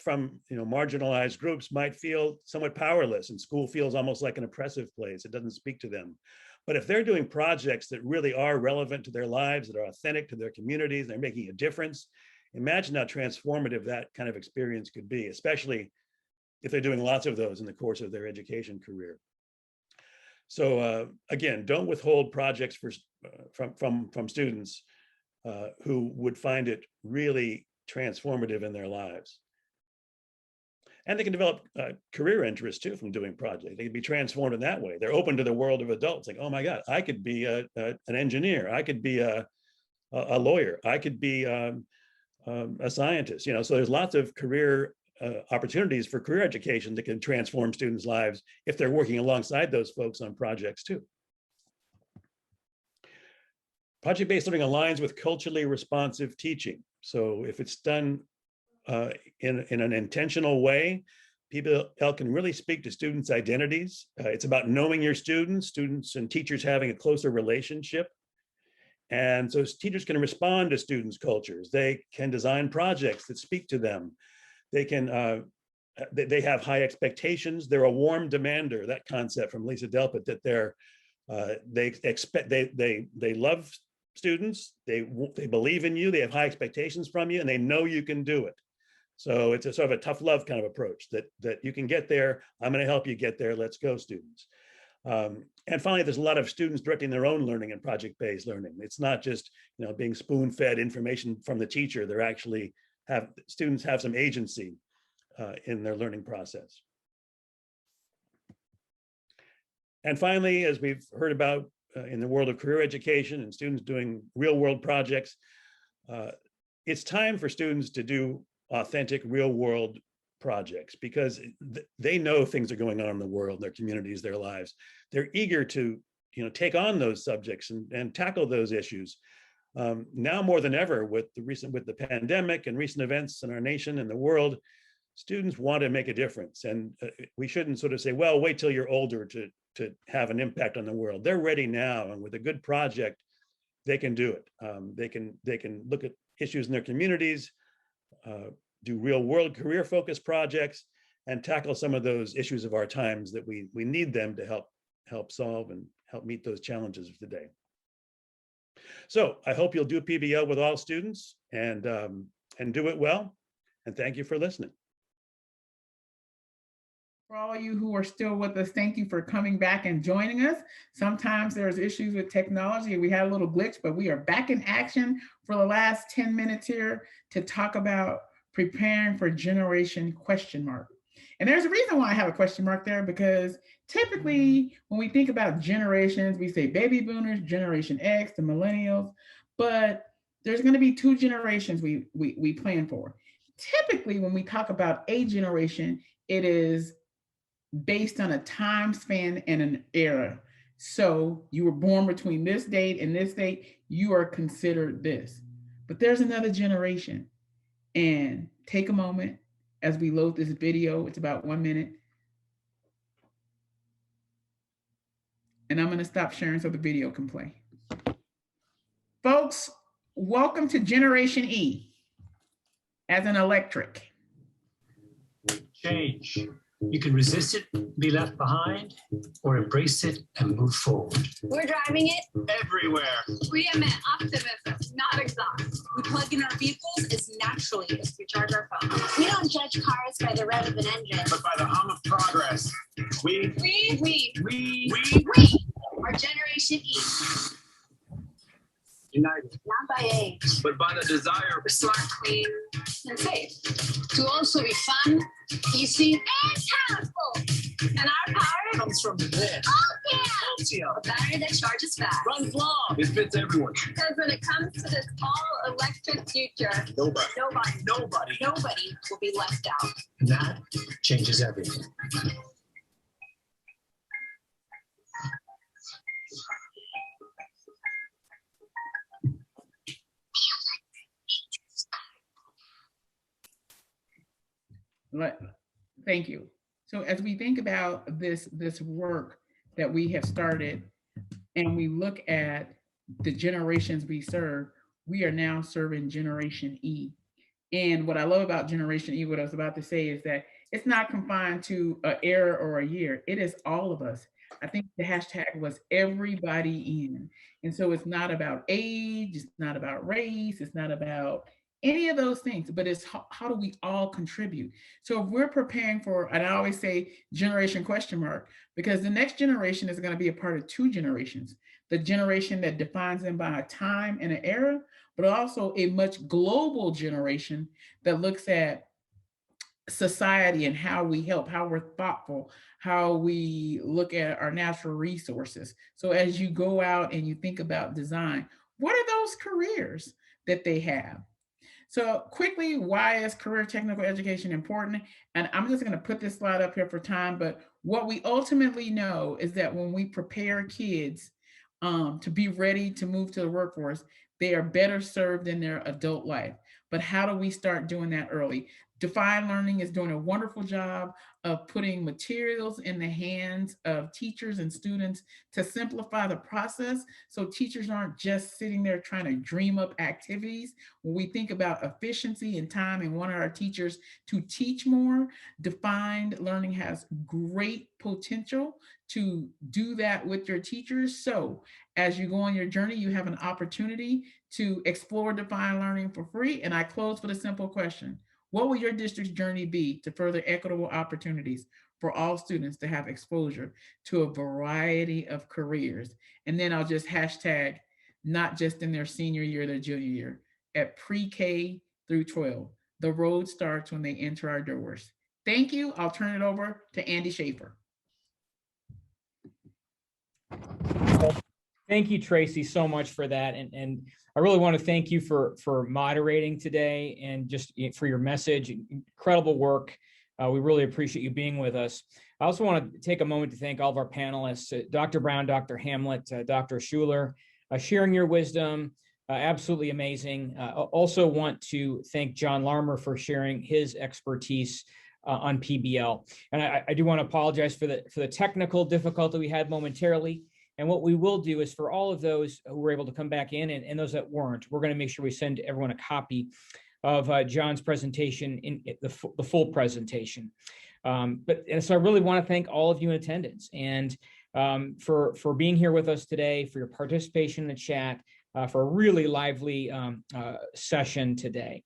from marginalized groups might feel somewhat powerless, and school feels almost like an oppressive place. It doesn't speak to them. But if they're doing projects that really are relevant to their lives, that are authentic to their communities, they're making a difference, imagine how transformative that kind of experience could be, especially if they're doing lots of those in the course of their education career. So again, don't withhold projects from students who would find it really transformative in their lives. And they can develop career interests too from doing projects. They can be transformed in that way. They're open to the world of adults. Like, oh my God, I could be an engineer. I could be a lawyer. I could be a scientist. So there's lots of career opportunities for career education that can transform students' lives if they're working alongside those folks on projects too. Project-based learning aligns with culturally responsive teaching. So if it's done in an intentional way, PBL can really speak to students' identities. It's about knowing your students and teachers having a closer relationship. And so teachers can respond to students' cultures. They can design projects that speak to them. They can, they have high expectations. They're a warm demander, that concept from Lisa Delpit, that they love students, they believe in you, they have high expectations from you, and they know you can do it. So it's a sort of a tough love kind of approach that you can get there. I'm going to help you get there. Let's go, students. And finally, there's a lot of students directing their own learning and project-based learning. It's not just being spoon-fed information from the teacher. They're actually students have some agency in their learning process. And finally, as we've heard about in the world of career education and students doing real-world projects, it's time for students to do authentic real-world projects because they know things are going on in the world, their communities, their lives. They're eager to take on those subjects and tackle those issues. Now more than ever with the pandemic and recent events in our nation and the world, students want to make a difference. And we shouldn't sort of say, well, wait till you're older to have an impact on the world. They're ready now, and with a good project, they can do it. They can look at issues in their communities, do real world career focused projects, and tackle some of those issues of our times that we need them to help solve and help meet those challenges of today. So I hope you'll do PBL with all students and do it well. And thank you for listening. For all you who are still with us, thank you for coming back and joining us. Sometimes there's issues with technology. We had a little glitch, but we are back in action for the last 10 minutes here to talk about preparing for Generation ? And there's a reason why I have a question mark there, because typically when we think about generations, we say baby boomers, Generation X, the millennials, but there's going to be two generations we plan for. Typically, when we talk about a generation, it is based on a time span and an era. So you were born between this date and this date, you are considered this. But there's another generation. And take a moment as we load this video. It's about 1 minute. And I'm going to stop sharing so the video can play. Folks, welcome to Generation E, as in electric. Change. You can resist it, be left behind, or embrace it and move forward. We're driving it Everywhere. We emit optimism, not exhaust. We plug in our vehicles as naturally as we charge our phones. We don't judge cars by the rev of an engine, But by the hum of progress, we we are Generation E. united. Not by age, but by the desire for smart, clean, and safe. To also be fun, easy, And powerful. And our power Comes from within. a battery that charges fast. Runs long. it fits everyone. Because when it comes to this all-electric future, Nobody. nobody will be left out. And that changes everything. Thank you. So as we think about this work that we have started and we look at the generations we serve, we are now serving Generation E. And what I love about Generation E, what I was about to say, is that it's not confined to an era or a year. It is all of us. I think the hashtag was everybody in. And so it's not about age, it's not about race, it's not about any of those things, but it's how do we all contribute? So if we're preparing for, and I always say generation question mark, because the next generation is going to be a part of two generations. The generation that defines them by a time and an era, but also a much global generation that looks at society and how we help, how we're thoughtful, how we look at our natural resources. So as you go out and you think about design, what are those careers that they have? So quickly, why is career technical education important? And I'm just going to put this slide up here for time, but what we ultimately know is that when we prepare kids to be ready to move to the workforce, they are better served in their adult life. But how do we start doing that early? Defined Learning is doing a wonderful job of putting materials in the hands of teachers and students to simplify the process so teachers aren't just sitting there trying to dream up activities. When we think about efficiency and time and want our teachers to teach more, Defined Learning has great potential to do that with your teachers. So as you go on your journey, you have an opportunity to explore Defined Learning for free. And I close with a simple question. What will your district's journey be to further equitable opportunities for all students to have exposure to a variety of careers? And then I'll just hashtag, not just in their senior year, their junior year, at pre-K through 12. The road starts when they enter our doors. Thank you. I'll turn it over to Andy Schaefer. Thank you, Tracy, so much for that. And I really want to thank you for moderating today and just for your message. Incredible work. We really appreciate you being with us. I also want to take a moment to thank all of our panelists, Dr. Brown, Dr. Hamlet, Dr. Schuler, sharing your wisdom. Absolutely amazing. Also want to thank John Larmor for sharing his expertise on PBL. And I do want to apologize for the technical difficulty we had momentarily. And what we will do is for all of those who were able to come back in and those that weren't, we're going to make sure we send everyone a copy of John's presentation, in the full presentation. So I really want to thank all of you in attendance and for being here with us today, for your participation in the chat, for a really lively session today.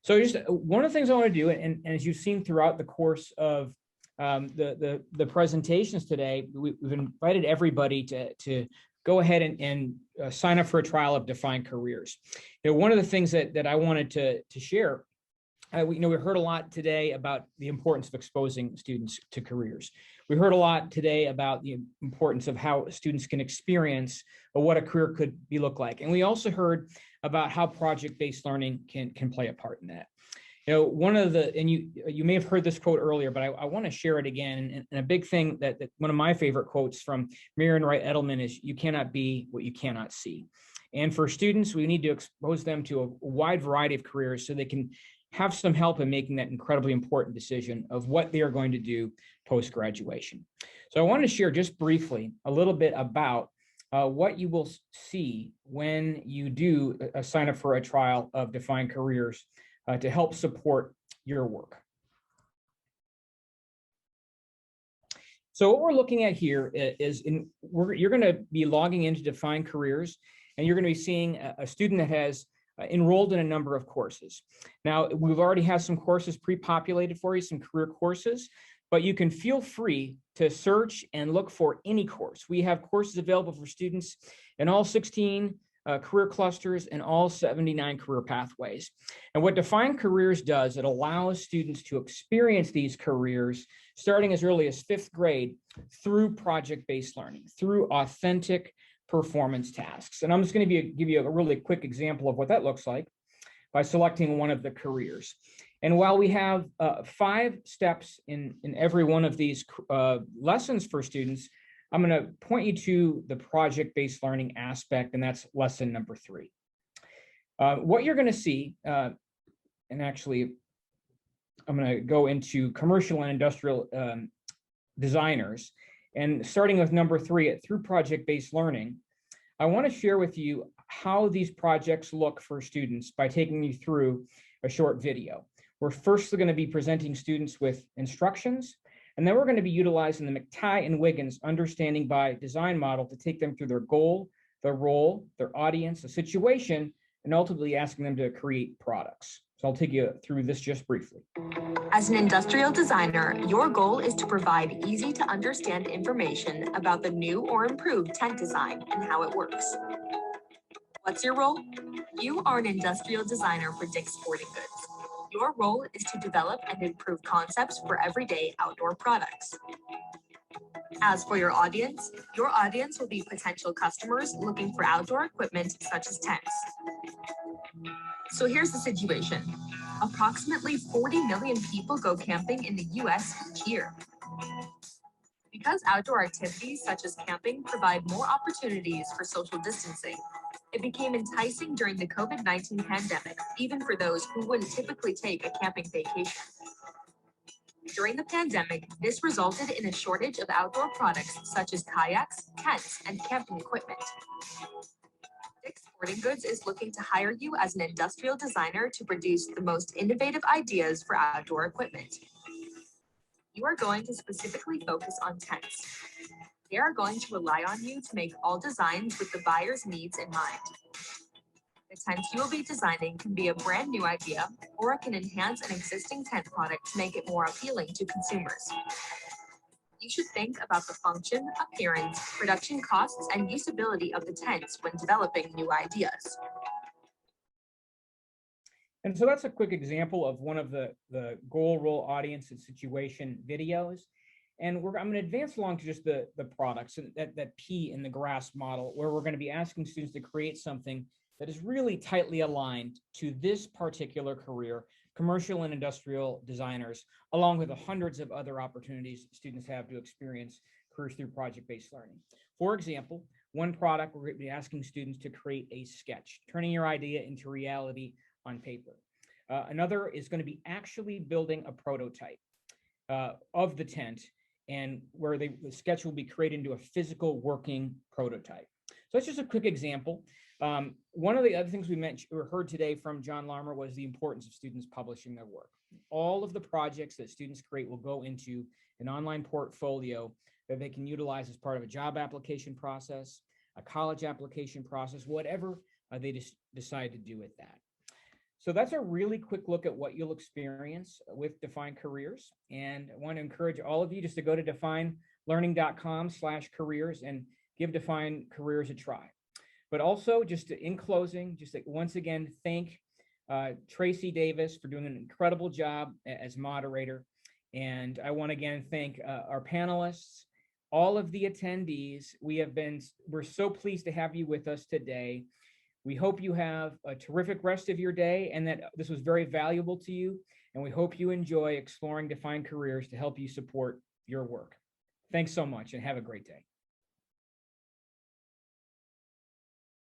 So just one of the things I want to do, and as you've seen throughout the course of the presentations today, we've invited everybody to go ahead and sign up for a trial of Defined Careers. You know, one of the things that I wanted to share, we heard a lot today about the importance of exposing students to careers. We heard a lot today about the importance of how students can experience what a career could look like. And we also heard about how project-based learning can play a part in that. You know, one of the, and you may have heard this quote earlier, but I want to share it again. And a big thing that one of my favorite quotes from Marian Wright Edelman is, "You cannot be what you cannot see." And for students, we need to expose them to a wide variety of careers so they can have some help in making that incredibly important decision of what they are going to do post-graduation. So I want to share just briefly a little bit about what you will see when you do sign up for a trial of Defined Careers to help support your work. So what we're looking at here is you're going to be logging into Defined Careers, and you're going to be seeing a student that has enrolled in a number of courses. Now, we've already had some courses pre-populated for you, some career courses, but you can feel free to search and look for any course. We have courses available for students in all 16 career clusters, and all 79 career pathways. And what Defined Careers does, it allows students to experience these careers starting as early as 5th grade through project-based learning, through authentic performance tasks. And I'm just going to give you a really quick example of what that looks like by selecting one of the careers. And while we have 5 steps in every one of these lessons for students, I'm going to point you to the project-based learning aspect, and that's lesson number 3. What you're going to see, and actually, I'm going to go into commercial and industrial designers, and starting with number 3, through project-based learning, I want to share with you how these projects look for students by taking you through a short video. We're first going to be presenting students with instructions, and then we're going to be utilizing the McTighe and Wiggins understanding by design model to take them through their goal, their role, their audience, the situation, and ultimately asking them to create products. So I'll take you through this just briefly. As an industrial designer, your goal is to provide easy to understand information about the new or improved tent design and how it works. What's your role? You are an industrial designer for Dick's Sporting Goods. Your role is to develop and improve concepts for everyday outdoor products. As for your audience will be potential customers looking for outdoor equipment such as tents. So here's the situation. Approximately 40 million people go camping in the US each year. Because outdoor activities such as camping provide more opportunities for social distancing, it became enticing during the COVID-19 pandemic, even for those who wouldn't typically take a camping vacation. During the pandemic, this resulted in a shortage of outdoor products such as kayaks, tents, and camping equipment. Dick's Sporting Goods is looking to hire you as an industrial designer to produce the most innovative ideas for outdoor equipment. You are going to specifically focus on tents. They are going to rely on you to make all designs with the buyer's needs in mind. The tent you will be designing can be a brand new idea, or it can enhance an existing tent product to make it more appealing to consumers. You should think about the function, appearance, production costs, and usability of the tents when developing new ideas. And so that's a quick example of one of the goal, role, audience, and situation videos. And I'm going to advance along to just the products and that P in the GRASP model, where we're going to be asking students to create something that is really tightly aligned to this particular career, commercial and industrial designers, along with the hundreds of other opportunities students have to experience careers through project-based learning. For example, one product, we're going to be asking students to create a sketch, turning your idea into reality on paper. Another is going to be actually building a prototype of the tent, and where the sketch will be created into a physical working prototype. So that's just a quick example. One of the other things we heard today from John Larmor was the importance of students publishing their work. All of the projects that students create will go into an online portfolio that they can utilize as part of a job application process, a college application process, whatever they decide to do with that. So that's a really quick look at what you'll experience with Defined Careers. And I want to encourage all of you just to go to definedlearning.com/careers and give Defined Careers a try. But also, just in closing, just to once again thank Tracy Davis for doing an incredible job as moderator. And I want to again thank our panelists, all of the attendees. We're so pleased to have you with us today. We hope you have a terrific rest of your day and that this was very valuable to you. And we hope you enjoy exploring Defined Careers to help you support your work. Thanks so much and have a great day.